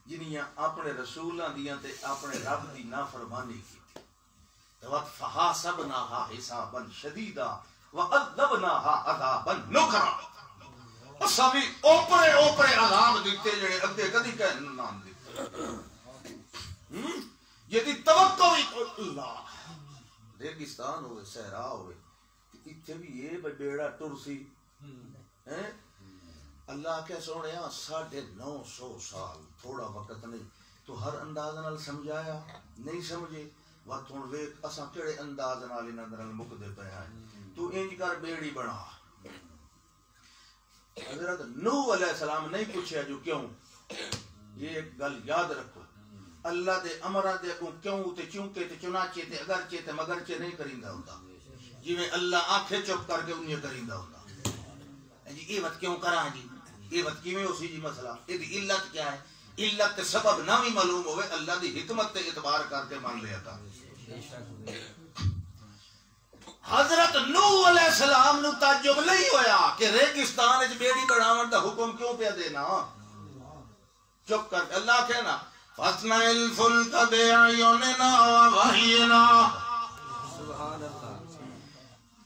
جنیاں اپنے رسولاں دیاں تے اپنے رب دی نافرمانی کی وقت فحاسبناها حسابا شدیدا وعذبناها عذابا نکرا اساں بھی اوپرے عذاب دیتے جڑے اگے کدی کہہ نام دیتے جدی توقع بھی اللہ ریگستان ہوئے صحرا ہوئے اتھے بھی یہ بیڑا ٹرسی اللہ کے سونے 950 سال تھوڑا وقت نہیں تو ہر انداز نال سمجھایا نہیں سمجھے وقت ہن ویکھ اساں کیڑے انداز نال انہاں دے نال مکدے پے ہیں تو انج کر بیڑی بنا حضرت نوح علیہ السلام نہیں پوچھا جو کیوں یہ ایک گل یاد رکھو اللہ دے امرہ دے کو کیوں تے چونکہ تے چنانچہ تے اگرچہ تے مگرچہ نہیں کریندا ہوندا جی میں اللہ آنکھیں چپ کر کے انہیں کریندا ہوندا جی یہ وقت کیوں کراں جی یہ وقت کیویں اسی جی مسئلہ یہ دی علت کیا ہے علت تے سبب نہ بھی معلوم ہوئے اللہ دی حکمت تے اعتبار کر کے مان لیا تھا حضرت نوح علیہ السلام نو تعجب نہیں ہویا کہ ریگستان وچ بیڑی بناون دا حکم کیوں پیا دینا چپ کر کے اللہ کہنا فَاصْنَعِ الْفُلْكَ بِأَعْيُنِنَا وَوَحْيِنَا سبحان اللہ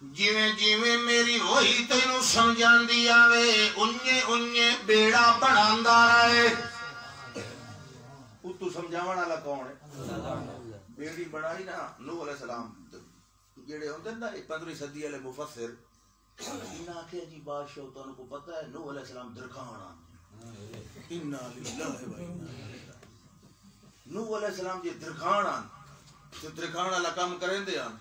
جویں میری وحی تینوں سمجھاندی آوے انجے بیڑا بناندا رہے تو سمجھاون والا کون ہے بیڑی بنائی نا نوح علیہ السلام جڑے ہوندے نا 15ویں صدی والے مفسر انہاں کہ جی بادشاہ تانوں کو پتہ ہے نوح علیہ السلام درخان انا للہ و انا نوح علیہ السلام جی درخان تے درخان والا کام کریندے ہن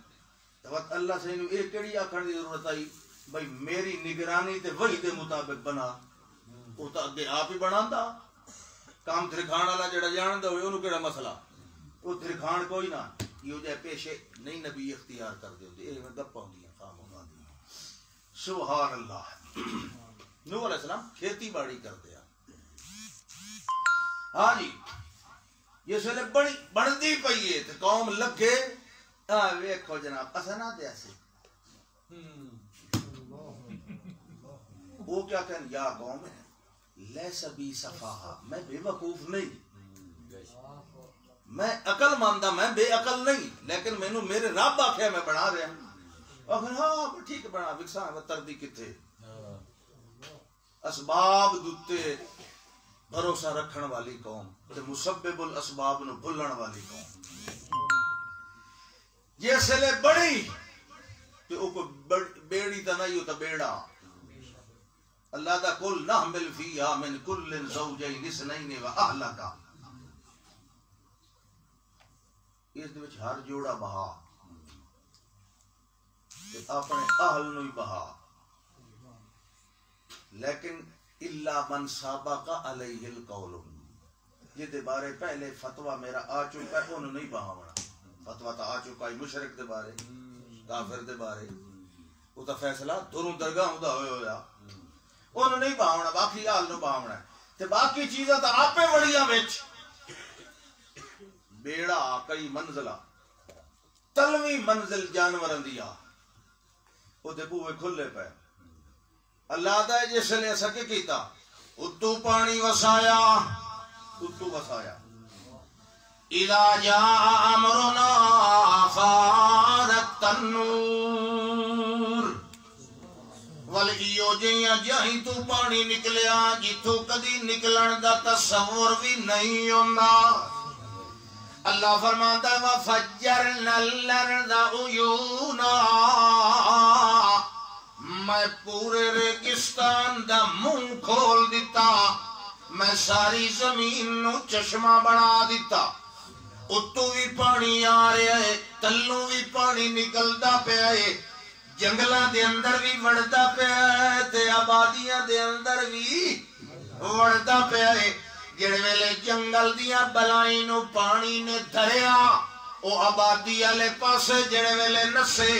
تے وقت اللہ سے نو اے کیڑی آکھن دی ضرورت آئی بھئی میری نگرانی تے وحی دے مطابق بنا او تا اگے آپ ہی بناندا کام درخان والا جڑا جاندا ہوئے اونوں کیڑا مسئلہ او درخان کوئی نہ یہ جے پیشے نہیں نبی اختیار کر دے اے گپاں ہوندیاں کام ہوندیاں سبحان اللہ نوح علیہ السلام کھیتی باڑی کرتے ہیں ہاں جی یہ سوالے بڑھتی پئی ہے تے قوم لگے ویکھو جناب اساں نہ دے سی وہ کیا کہن یا قوم لیس بی سفاہا میں بے وقوف نہیں میں عقل ماندا میں بے عقل نہیں لیکن مینوں میرے رب آکھیا میں بنا رہا ہوں آخر ہاں ٹھیک بنا وکساں تردی کتھے اسباب دتے بھروسہ رکھن والی قوم تے مسبب الاسباب نو بھلن والی قوم جیسے بڑی تے او کو بیڑی تا نہیں ہوتا بیڑا اللہ دا کل نحمل فیہا من کل زوجین اثنین و اہلک اس دے وچ ہر جوڑا بہا تے اپنے اہل نو ہی بہا لیکن الا من سابق علیہ القول یہ دے بارے پہلے فتویٰ میرا آ چکا ہے انہوں نہیں بہاونا فتویٰ تا آ چکا ہے مشرک دے بارے کافر دے بارے وہ تا فیصلہ دونوں درگاہ ہوتا ہویا انہوں نہیں بہاونا باقی آل نو بہاونا تے باقی چیزیں تا آپے وڑیاں وچ بیڑا کئی منزلہ تلویں منزل جانورن دیا وہ دے بوئے کھلے پہ اللہ دا جس نے سکے کیتا اتو پانی وسایا اتو وسایا اذا جاء امرنا فارت النور والایو جیاں جہیں تو پانی نکلیا جتو کدی نکلن دا تصور بھی نہیں ہوندا اللہ فرماتا ہے وَفَجَّرْنَا الْأَرْضَ عُيُونًا، میں پورے ریگستان دا منہ کھول دیتا، میں ساری زمین نو چشمہ بنا دیتا، اتو بھی پانی آ رہا ہے، تلوں بھی پانی نکلدا پیا ہے، جنگلاں دے اندر بھی وڑدا پیا ہے تے آبادیاں دے اندر بھی وڑدا پیا ہے۔ جڑے ویلے جنگل دیاں بلائیں نو پانی نے دھریا او آبادی والے پاسے جڑے ویلے نسے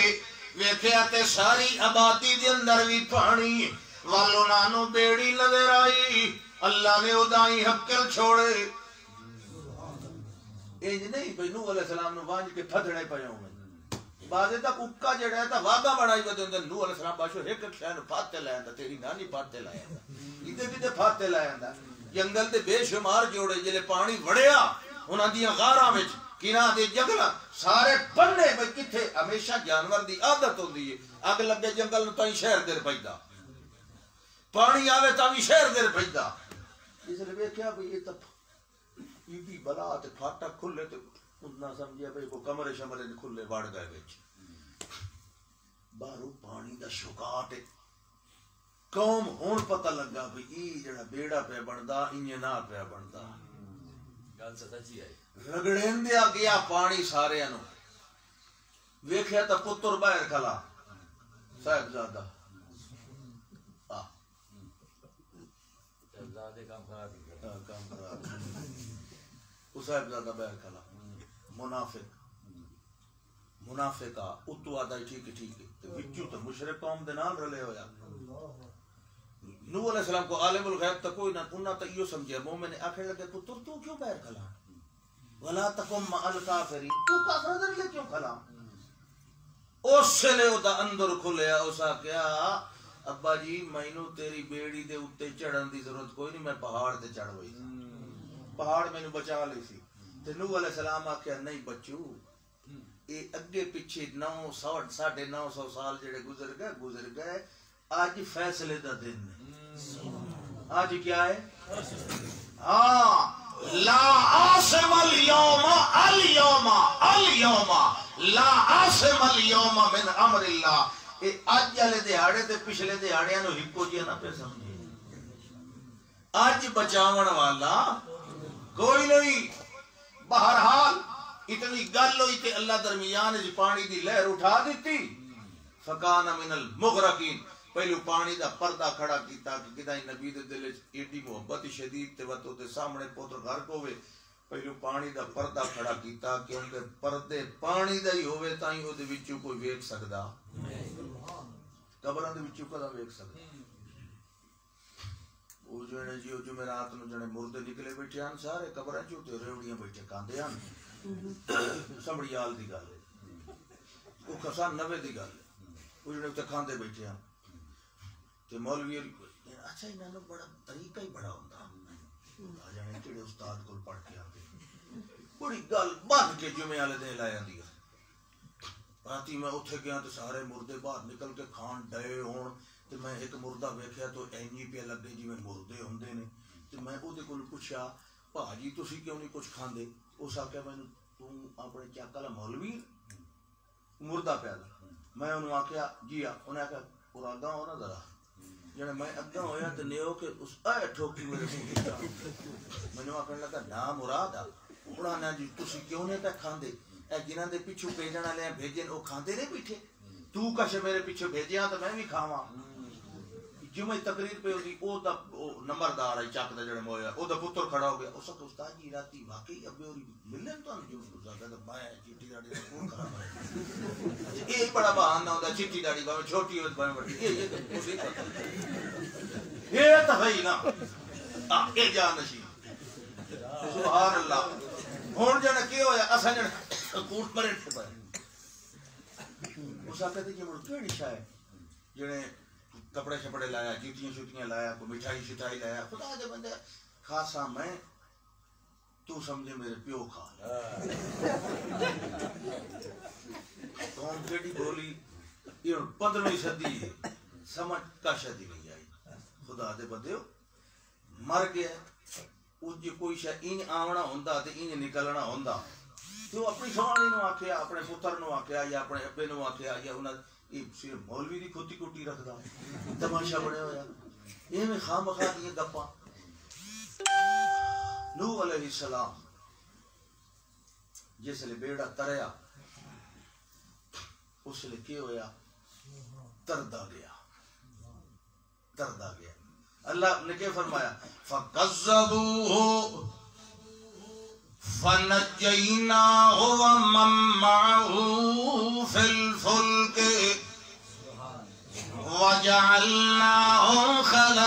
ویکھیا تے ساری آبادی دے اندر بھی پانی والو نانو بیڑی نظر آئی، اللہ نے ادائی حقل چھوڑے۔ انج نہیں بھئی نوح علیہ السلام نو وانج کے تھدڑے پے ہوں بعضے تک اکا جڑا ہے تا واگا بڑائی ودے اندر نوح علیہ السلام باشو ایک شے نو پھاتے لے آندا، تیری نانی پھاتے لے آندا، کتے پھاتے لے آندا۔ جنگل تے بے شمار جوڑے جلے پانی وڑیا انہاں دیاں غاراں وچ کناں دے جنگلاں سارے بننے وچ کتھے ہمیشہ جانور دی عادت ہوندی ہے اگ لگے جنگل نوں تائیں شہر دیر پیدا، پانی آوے تاں بھی شہر دیر پیدا۔ اس لیے ویکھیا بھئی یہ تاں ایڈی بلا تے پھاٹا کھلے تے نہ سمجھیا بھئی کو کمرے شمرے کھلے وڑ گئے وچ، باہروں پانی دا شکاٹ قوم ہون پتہ لگا بھی ای جڑا بیڑا پہ بندا انج نہ پہ بندا، گل سچی ہے۔ رگڑیندیا گیا پانی سارے نو، ویکھیا تا پتر باہر کھلا صاحبزادہ صاحبزادے کام خراب ہی کر کام خراب، او صاحبزادہ باہر کھلا منافق اتو آدھا ٹھیک ہے وچو تو مشرک قوم دے نال رلے ہویا۔ نوح علیہ السلام کو عالم الغیب تا کوئی نہ انہاں تا ایو سمجھے، مومن آکھنے لگے پتر تو کیوں باہر کھلا، ولا تقم مع الکافرین، تو کافر دے لے کیوں کھلا؟ اس سے او دا اندر کھلیا، اسا کہیا ابا جی مینوں تیری بیڑی دے اوتے چڑھن دی ضرورت کوئی نہیں، میں پہاڑ تے چڑھ ہوئی، پہاڑ مینوں بچا لی سی۔ تے نوح علیہ السلام آکھیا نہیں بچو، اے اگے پیچھے 900 سال جڑے گزر گئے، آج فیصلے دا دن ہے۔ آج کیا ہے؟ لا عاصم اليوم لا عاصم اليوم من امر اللہ۔ اے اج والے دیہاڑے تے پچھلے دیہاڑیاں نو ہکو جیا نہ پہ سمجھے، اج بچاون والا کوئی نہیں۔ بہرحال اتنی گل ہوئی کہ اللہ درمیان پانی دی لہر اٹھا دیتی، فکان من المغرقین۔ پہلو پانی دا پردہ کھڑا کیتا کہ کدائی نبی دے دل وچ ایڈی محبت شدید تے وتو دے سامنے پتر غرق ہوئے، پہلو پانی دا پردہ کھڑا کیتا کیونکہ پردے پانی دا ہی ہوئے تائیں او دے وچوں کوئی ویکھ سکدا، قبراں دے وچوں کدا ویکھ سکدا۔ او جڑے جی جمعرات نو جڑے مردے نکلے بیٹھے ہن سارے قبراں چوں تے ریوڑیاں بیٹھے کاندے ہن، سمڑیال دی گل ہے، او کسان 90 دی گل ہے، او جڑے تے کھاندے بیٹھے ہن تے مولوی اچھا انہاں نوں بڑا طریقہ ہی بڑا ہوندا، آ جانے کہڑے استاد کول پڑھ کے آندے بڑی گل بن کے جمعے والے دن لا جاندی ہے۔ راتی میں اوتھے گیا تے سارے مردے باہر نکل کے کھان ڈے ہون تے میں ایک مردہ ویکھیا تو اینی پیا لگے جویں مردے ہوندے نے، تے میں او دے کول پوچھا بھاجی تسی کیوں نہیں کچھ کھاندے؟ اس آکھیا مینوں تو اپنے چاکا لا مولوی مردہ پیا دا، میں انہوں آکھیا جی ہاں، انہیں آکھیا اور آگاں ہو نا ذرا، جانے میں اگاں ہویا تے نیو کہ اس اے ٹھوکی میرے منہ کیتا، میں آکھنے لگا نا مراد آ اڑانا جی تسی کیوں نہیں پہ کھاندے، اے جنہاں دے پیچھے بھیجن والے بھیجن او کھاندے نہیں پیچھے، تو کش میرے پیچھے بھیجیا تو میں بھی کھاواں۔ جمعہ تقریر پہ ہوتی او دا نمبردار ہے چاک دا جڑے مویا او دا پتر کھڑا ہو گیا، اس وقت استاد جی راتی واقعی ابے اور ملن تو نہیں جو زیادہ تو میں چٹی داڑھی دا کون خراب ہے، یہ بڑا بہانہ ہوتا چٹی داڑھی باویں چھوٹی ہو باویں بڑی، یہ مجھے پتہ یہ تو ہے نا، اے جان نشین سبحان اللہ۔ ہن جنے کی ہویا اساں جنے کوٹ مرے تے پے اس کہتے جی مڑ کیڑی شے جنے کپڑے شپڑے لایا، جوتیاں شوتیاں لایا، کوئی مٹھائی شٹائی لایا، خدا دے بندے خاصا میں تو سمجھے میرے پیو کھا قوم کیڑی بولی یہ 15ویں صدی ہے، سمجھ کا شدی نہیں آئی، خدا دے بندے مر گیا، اس جی کوئی شاید این آونا ہوندا تے این نکلنا ہوندا، تو اپنی سوانی نو آکھیا اپنے پتر نو آکھیا یا اپنے ابے نو آکھیا یا انہاں یہ صرف مولوی دی کھوتی کٹی رکھدا تماشا بنیا ہویا ایویں خامخواہ دی گپاں نوح علیہ السلام جس لئے بیڑا تریا اس لئے کیا ہویا تردا گیا اللہ نے کیا فرمایا فَقَذَّبُوهُ فَنَجَّيْنَاهُ وَمَن مَّعَهُ فِي الْفُلْكِ وَجَعَلْنَاهُمْ خَلَائِفَ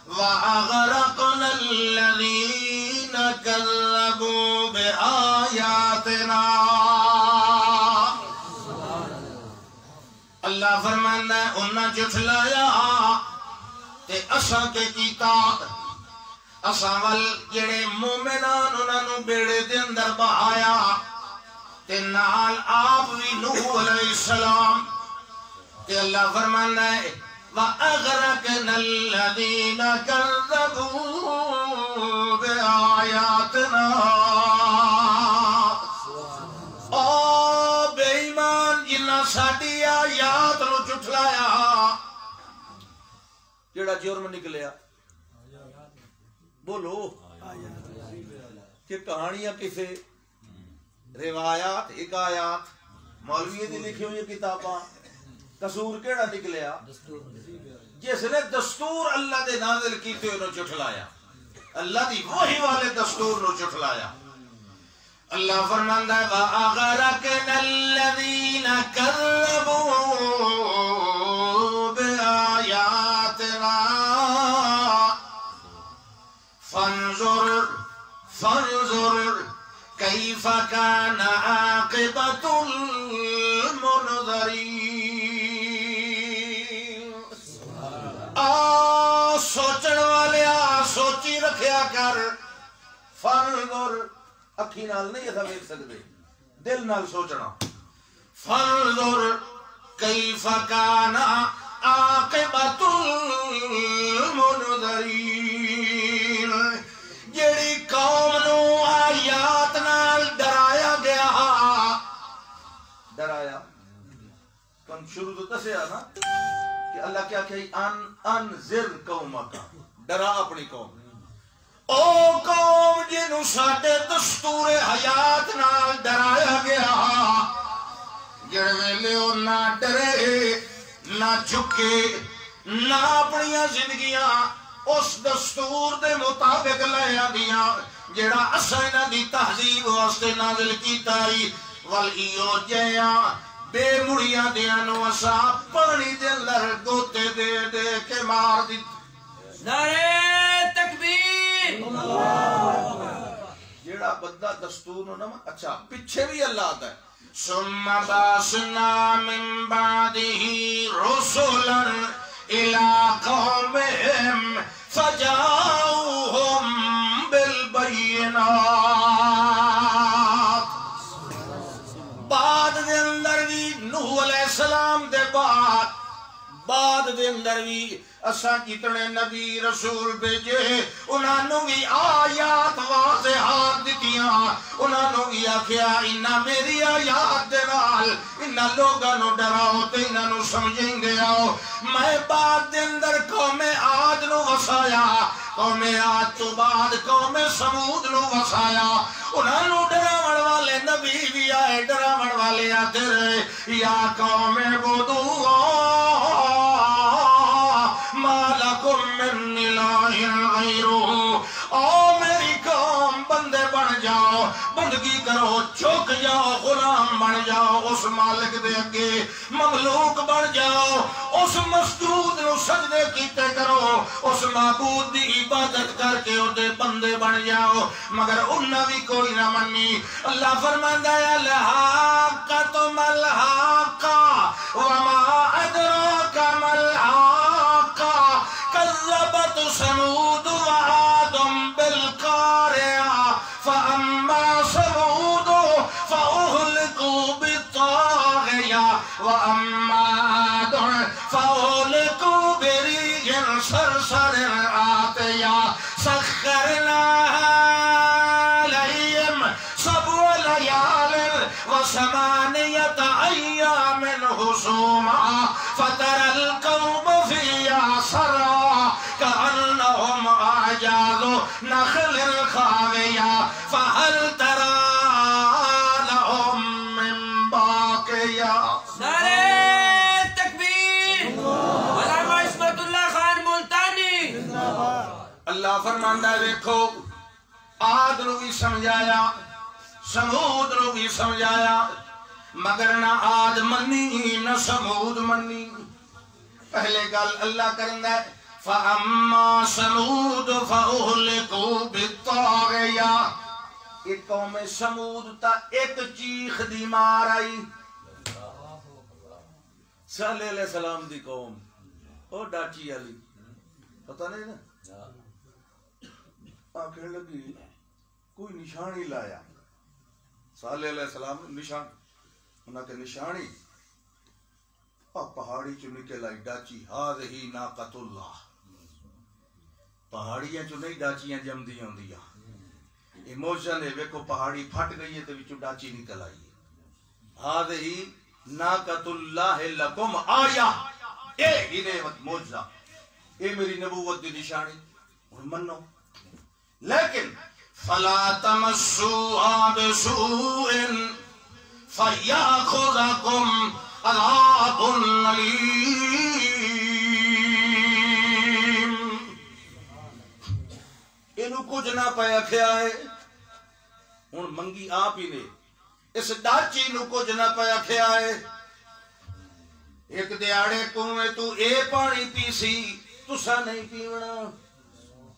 وَأَغْرَقْنَا الَّذِينَ كَذَّبُوا بِآيَاتِنَا اللہ فرمانا ہے انہاں جھٹلایا تے اساں کے کیتا اساں ول جڑے مومنان انہاں نو بیڑے دے اندر بہایا تے نال آپ وی نوح علیہ السلام تے اللہ فرمانا ہے وَأَغْرَقْنَا الَّذِينَ كَذَّبُوا بِآيَاتِنَا بے ایمان جنہ ساڈی آیات نو جھٹلایا جڑا جرم نکلیا بولو کہ کہانیاں کسے روایات حکایات مولوی دی لکھی ہوئی کتاباں قصور کیڑا نکلیا جس نے دستور اللہ دے نازل کیتے انہوں جھٹلایا اللہ دی وحی والے دستور نو جھٹلایا اللہ فرماندا ہے وَأَغْرَقْنَا الَّذِينَ كَذَّبُوا بِآيَاتِنَا فانظر كيف كان عاقبة المنذرين سوچن والے سوچی رکھیا کر فانظر اکھی نال نہیں ایسا ویکھ سکدے دل نال سوچنا فانظر کیف کان عاقبۃ المنذرین جیڑی قوم نو آیات نال ڈرایا گیا ڈرایا کم شروع تو دسیا نا کہ اللہ کیا کہ انذر قومک ڈرا اپنی قوم او قوم جنوں ساڈے دستور حیات نال ڈرایا گیا جڑ ویلے او نہ ڈرے نہ جھکے نہ اپنی زندگیاں اس دستور دے مطابق لے آندیاں جڑا اساں انہاں دی تہذیب واسطے نازل کیتا ای ول ایو جیاں بے مڑیاں دیاں نو اساں پانی دے اندر گوتے دے دے کے مار دت نعرہ تکبیر جیڑا بندہ دستور نو نہ اچھا پیچھے بھی اللہ آتا ہے ثم باسنا من بعده رسلا الى قومهم فجاؤهم بالبينات بعد دے اندر بھی نوح علیہ السلام دے بعد دے اندر بھی اساں کتنے نبی رسول بھیجے انہوں بھی آیات واضحات دتیاں انہوں بھی آکھیا انہاں میری آیات دے نال انہاں لوگاں نو ڈراؤ تے انہاں نو سمجھیں گے آؤ میں بعد دے اندر قوم عاد نو وسایا قوم عاد تو بعد قوم سمود نو وسایا انہاں نو ڈراون والے نبی بھی آئے ڈراون والے آتے رہے یا قوم عبدو ما لکم من الہ غیرہ او میری قوم بندے بن جاؤ بندگی کرو جھک جاؤ غلام بن جاؤ اس مالک دے اگے مملوک بن جاؤ اس مسجود نو سجدے کیتے کرو اس معبود دی عبادت کر کے اودے بندے بن جاؤ مگر انہاں بھی کوئی نہ منی اللہ فرماندا ہے الحاقۃ ملحاقہ وما ادراک ملحاقہ كذبت ثمود وعاد بالقارعة فأما ثمود فأهلكوا بالطاغية وأما عاد فأهلكوا بريح صرصر عاتية نخل خاویہ فہل ترى لهم من باقیہ. نعرہ تکبیر. علامہ عصمت اللہ خان ملتانی. اللہ فرماندا ہے دیکھو عاد نو بھی سمجھایا سمود نو بھی سمجھایا مگر نہ عاد منی نہ سمود منی. پہلے گل اللہ کرندا ہے فَأَمَّا سَمُودُ فَأُهْلِكُوا بِالطَّاغِيَةِ. ایک قوم سمود تا ایک چیخ دی مار آئی. صالح علیہ السلام دی قوم او ڈاچی علی پتہ نہیں نا آنکھیں لگی کوئی نشانی لایا. صالح علیہ السلام نشان انہاں کے نشانی پہاڑی چو نکل آئی ڈاچی ہاذہی ناقۃ اللہ. پہاڑیاں چو نہیں ڈاچیاں جمدی ہوندیاں. یہ موجہ نے ویکو پہاڑی پھٹ گئی ہے تو وچو ڈاچی نکل آئی. ہاذہی ناقۃ اللہ لکم آیا. اے ہی نعمت موجہ اے میری نبوت دی نشانی اور منو. لیکن فلا تمسوها بسوء فیاخذکم عذاب علیم. اینو کچھ نہ پیا کھیا ہے ہن منگی آپ ہی نے. اس ڈاچی نو کچھ نہ پیا کھیا ہے. ایک دیاڑے کنویں تو اے پانی پیسی تسا نہیں پیونا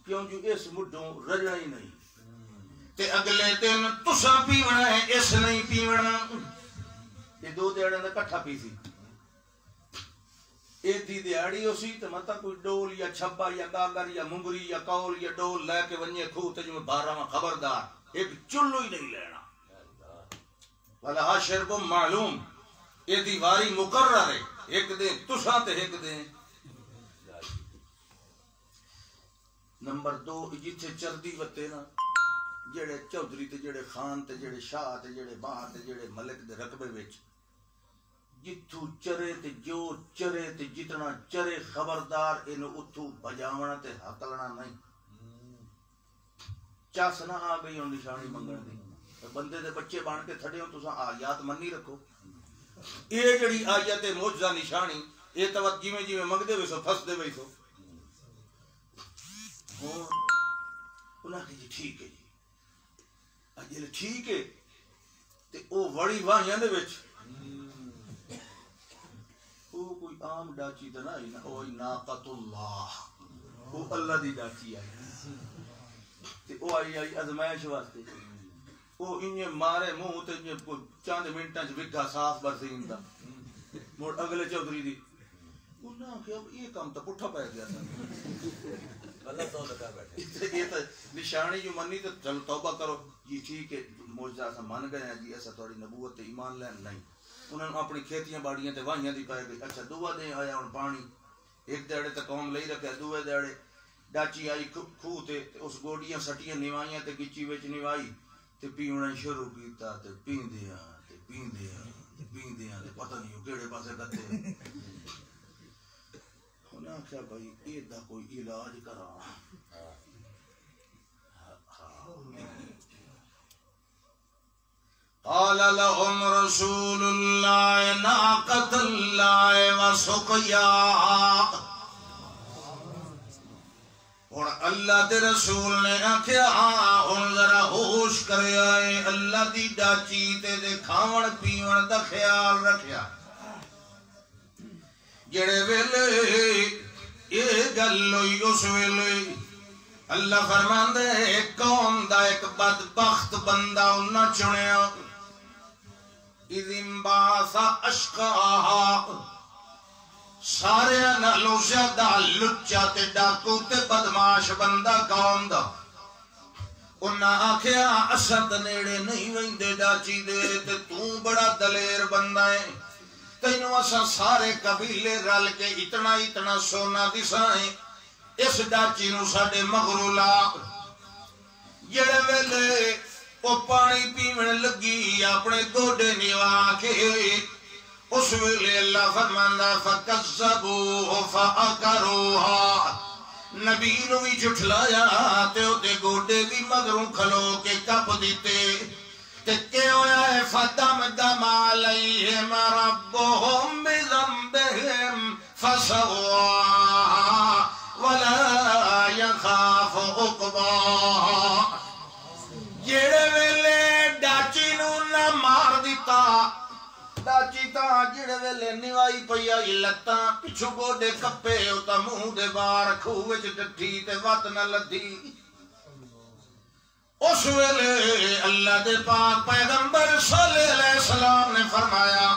کیوں جو اس مڈوں رجنا ہی نہیں. تے اگلے دن تسا پیونا ہے اس نہیں پیونا. یہ دو دیاڑے دا کٹھا پیسی. ایک دی دیاڑی ہو سی تو مطلب کوئی ڈول یا چھبا یا گاگر یا منگری یا کول یا ڈول لے کے ونجے کھو تے جو بارہ میں خبردار ایک چلو ہی نہیں لینا. وَلَهَا شَرْبٌ معلوم. یہ دیواری مقرر ہے. ایک دن تسا تے ایک دن. نمبر 2 جتھے چردی وتے نا جڑے چودھری تے جڑے خان تے جڑے شاہ تے جڑے باہ تے جڑے ملک دے رقبے وچ جتھو چرے تے جو چرے تے جتنا چرے خبردار اینو اتھو بجاونا تے ہکلنا نہیں. چس نہ آ گئی ہوں نشانی منگن دی. بندے دے بچے بان کے تھڑے ہو تساں آیات منی رکھو. یہ جڑی آیت معجزہ نشانی یہ توت جویں جویں منگدے وے سو پھسدے وے سو. انہاں کہ جی ٹھیک ہے جی اجل ٹھیک ہے تے او وڑی واہیاں دے وچ او کوئی عام ڈاچی تے نہ او ناقۃ اللہ. او اللہ دی ڈاچی آئی تے او آئی ازمائش واسطے. او انہیں مارے منہ تے چند منٹاں چ وگھا صاف برسین دا مڑ اگلے چودھری دی انہاں کہ اب یہ کام تو پٹھا پے گیا تھا. اللہ تو لگا بیٹھے یہ تو نشانی جو منی تو چل توبہ کرو جی ٹھیک ہے معجزہ اسا مان گئے ہیں جی ایسا تھوڑی نبوت تے ایمان لین نہیں. انہوں نے اپنی کھیتیاں باڑیاں تے واہیاں دی پائے گئی. اچھا دعا دے آیا ہن پانی ایک دیڑے تے قوم لئی رکھے. دوے دیڑے ڈاچی آئی کھو تے اس گوڈیاں سٹیاں نوائیاں تے گچی وچ نوائی تے پیونا شروع کیتا تے پیندیاں تے پیندیاں تے پیندیاں تے پتہ نہیں کیڑے پاسے گتے. انہاں کہا بھائی یہ دا کوئی علاج کرا. قال لهم رسول الله ناقة الله وسقياها. اور اللہ دے رسول نے آکھیا ہن ذرا ہوش کرے آئے اللہ دی ڈاچی تے دے کھاون پیون دا خیال رکھیا. جڑے ویلے یہ گل ہوئی اس ویلے اللہ فرماندے ایک قوم دا ایک بدبخت بندہ انہاں چنیا. اذ انبعث اشقاها سارے نالوں زیادہ لچا تے ڈاکو تے بدماش بندہ قوم دا. انہاں آکھیا اسد نیڑے نہیں ویندے ڈاچی دے تے تو بڑا دلیر بندہ ہے. تینوں اساں سارے قبیلے رل کے اتنا اتنا سونا دسائیں اس ڈاچی نو ساڈے مغرو لا. جڑے ویلے او پانی پیون لگی اپنے گوڈے نوا کے اس ویلے اللہ فرماندا فکذبوہ فاکروہا نبی نو بھی جھٹلایا تے اوتے گوڈے بھی مگروں کھلو کے کپ دیتے تے کہ ہویا ہے فدمدم علیہم ربهم بذنبهم فسواها ولا يخاف عقباها جڑے ویلے ڈاچی نو نہ مار دیتا ڈاچی تا جڑے ویلے نوائی پئی آئی لتاں پچھو گوڈے کپے او تا منہ دے بار کھوہ وچ ڈٹھی تے وت نہ لدھی اس ویلے اللہ دے پاک پیغمبر صلی اللہ علیہ وسلم نے فرمایا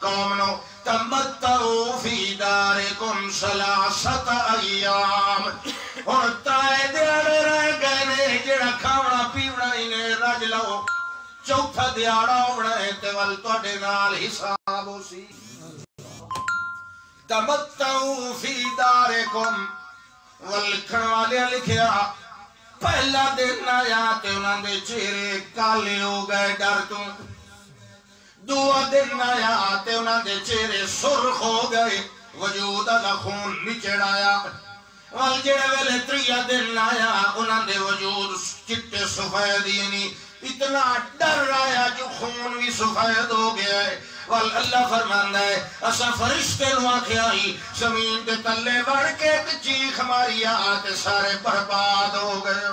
قوم نو تمتعوا فی دارکم ثلاثۃ ایام اور تائے دیاڑے رہ گئے نے جڑا کھاونا پیونا ہی نے رج لو چوتھا دیاڑا ہونا ہے تے ول تواڈے نال حساب ہو سی تمتعوا فی دارکم ولکھن والے لکھیا پہلا دن آیا تے انہاں دے چہرے کالے ہو گئے ڈر تو دوسرا دن آیا تے انہاں دے چہرے سرخ ہو گئے وجود دا خون نچڑ آیا وال جڑے ویلے تریا دن آیا انہاں دے وجود چٹے سفید یعنی اتنا ڈر آیا جو خون بھی سفید ہو گیا ہے وال اللہ فرماندا ہے اسا فرشتے نو آکھیا ہی زمین دے تلے وڑ کے تے چیخ ماریا تے سارے برباد ہو گئے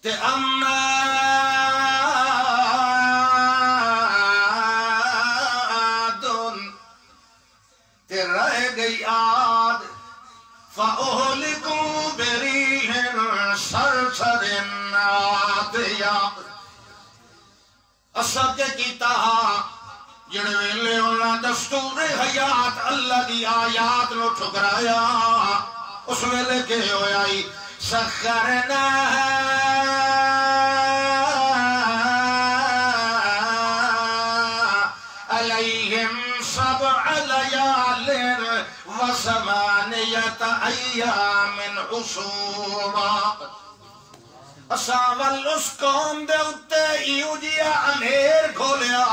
تے اما دون تے رہ گئی آد فَأُهْلِكُوا بِرِيحٍ صَرْصَرٍ عَاتِيَةٍ اسا کے کیتا جڑے ویلے انہاں دستور حیات اللہ دی آیات نو ٹھکرایا اس ویلے کہ ہویا ہی سخرنا علیہم سبع لیال وثمانیۃ ایام حسوما اساول اس قوم دے اتے ایو جیا انہیر کھولیا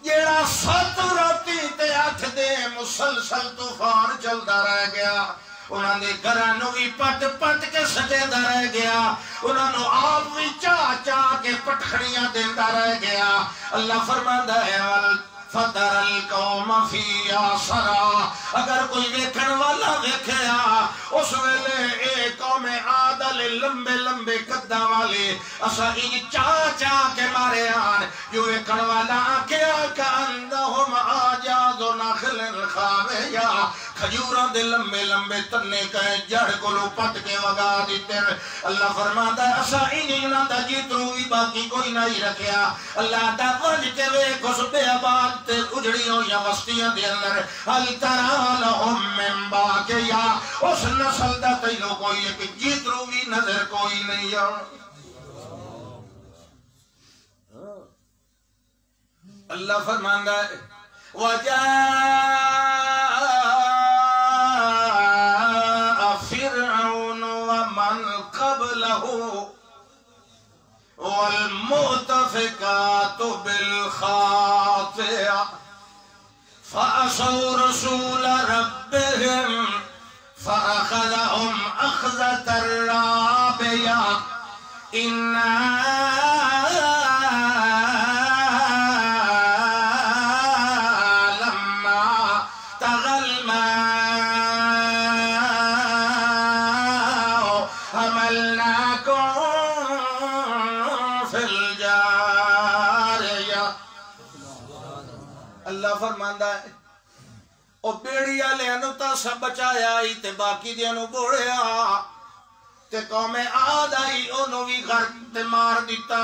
جیڑا 7 راتی تے 8 دے مسلسل طوفان چلدا رہ گیا انہاں دے گھراں نو بھی پٹ پٹ کے سجدا رہ گیا انہاں نو آپ بھی چاہ چاہ کے پٹخڑیاں دیندا رہ گیا اللہ فرماندا ہے فَتَرَ الْقَوْمَ فِيهَا سَرَا اگر کوئی ویکھن والا ویکھیا اس ویلے اے قوم عاد لمبے لمبے قداں والے اسا ان چاہ چاہ کے مارے آن جو ویکھن والا آکھیا کأنہم آجاز نخل خاویہ کھجوراں دے لمبے لمبے تنے کہیں جڑ کولو پٹ کے وگا دیتے اللہ فرماتا ہے اسا انہاں دا جترو بھی باقی کوئی نہیں رکھیا اللہ دا ونج کے ویکھ اس بے آباد تے اجڑی ہوئی وستیاں دے اندر حل ترى لهم من باقیہ اس نسل دا تینوں کوئی ہے کہ جترو بھی نظر کوئی نہیں ہے اللہ فرماندا ہے وَجَاءَ فِرْعَوْنُ وَمَنْ قَبْلَهُ وَالْمُؤْتَفِكَاتُ بِالْخَاطِئَةِ فَعَصَوْا رَسُولَ رَبِّهِمْ فَأَخَذَهُمْ أَخْذَةً رَّابِيَةً إِنَّا فرماندا ہے او بیڑی والے نو تا سب بچایا ہی تے باقی دیاں نو بوڑیا تے قوم عاد آئی اونوں وی غرق تے مار دیتا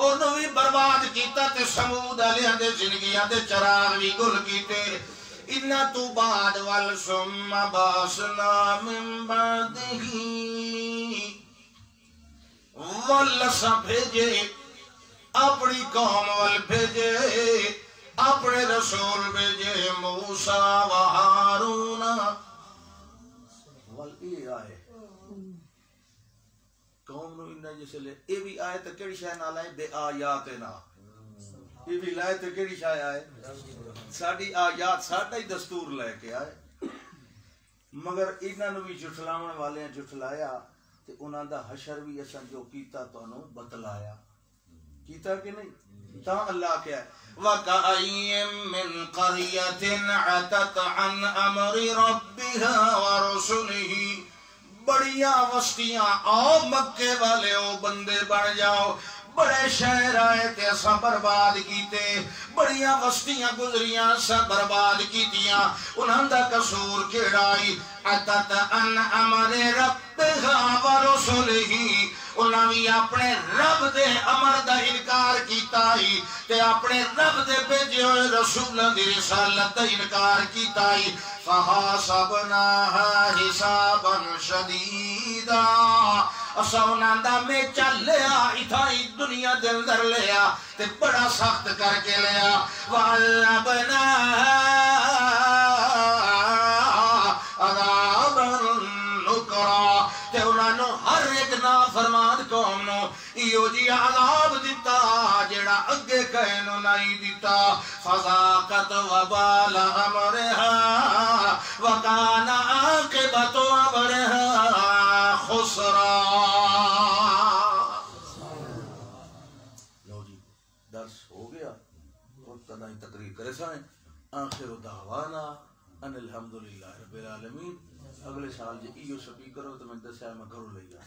اونوں وی برباد کیتا تے سمود والےاں دے زندگیاں دے چراغ وی گل کیتے انہا تو بعد والسم باسنا من بعدہی والسا بھیجے اپنی قوم وال بھیجے اپنے رسول بھیجے موسیٰ و ہارون والی آئے قوم نو انہیں جسے لے اے بھی آئے تو کیڑی شاہ نہ لائے بے آیاتنا اے بھی لائے تو کیڑی شاہ آئے ساڑی آیات ساڑا ہی دستور لے کے آئے مگر انہاں نو بھی جھٹلاون والے جھٹلایا تے انہاں دا حشر بھی اساں جو کیتا تانوں بتلایا کیتا کہ نہیں تا اللہ کیا ہے وَكَأَيٍّ مِّن قَرْيَةٍ عَتَتْ عَنْ أَمْرِ رَبِّهَا وَرُسُلِهِ بڑیاں وستیاں آؤ مکے والے او بندے بڑھ جاؤ بڑے شہر آئے تے اساں برباد کیتے بڑیاں وستیاں گزریاں اساں برباد کیتیاں انہاں دا قصور کیڑائی عَتَتْ عَنْ أَمْرِ رَبِّهَا وَرُسُلِهِ انہاں بھی اپنے رب دے امر دا انکار کیتا ہی تے اپنے رب دے بھیجے ہوئے رسولاں دی رسالت دا انکار کیتا ہی فَحَاسَبْنَاهَا حِسَابًا شَدِيدًا اسا انہاں دا میچا لیا اتھائی دنیا دے اندر لیا تے بڑا سخت کر کے لیا وَعَلَّبْنَاهَا عَذَابًا نُكْرًا تے انہاں نو ہر ایک نافرمان قوم نو ایو جی عذاب دیتا جیڑا اگے کہنو نہیں دیتا فذاقت وبال امرها وکان عاقبت امرها خسرا لو جی درس ہو گیا اور تنہی تقریر کرے سائیں آخر دعوانا ان الحمدللہ رب العالمین اگلے سال جی ایو سپیکر ہو تو میں دسیا میں گھروں لے گیا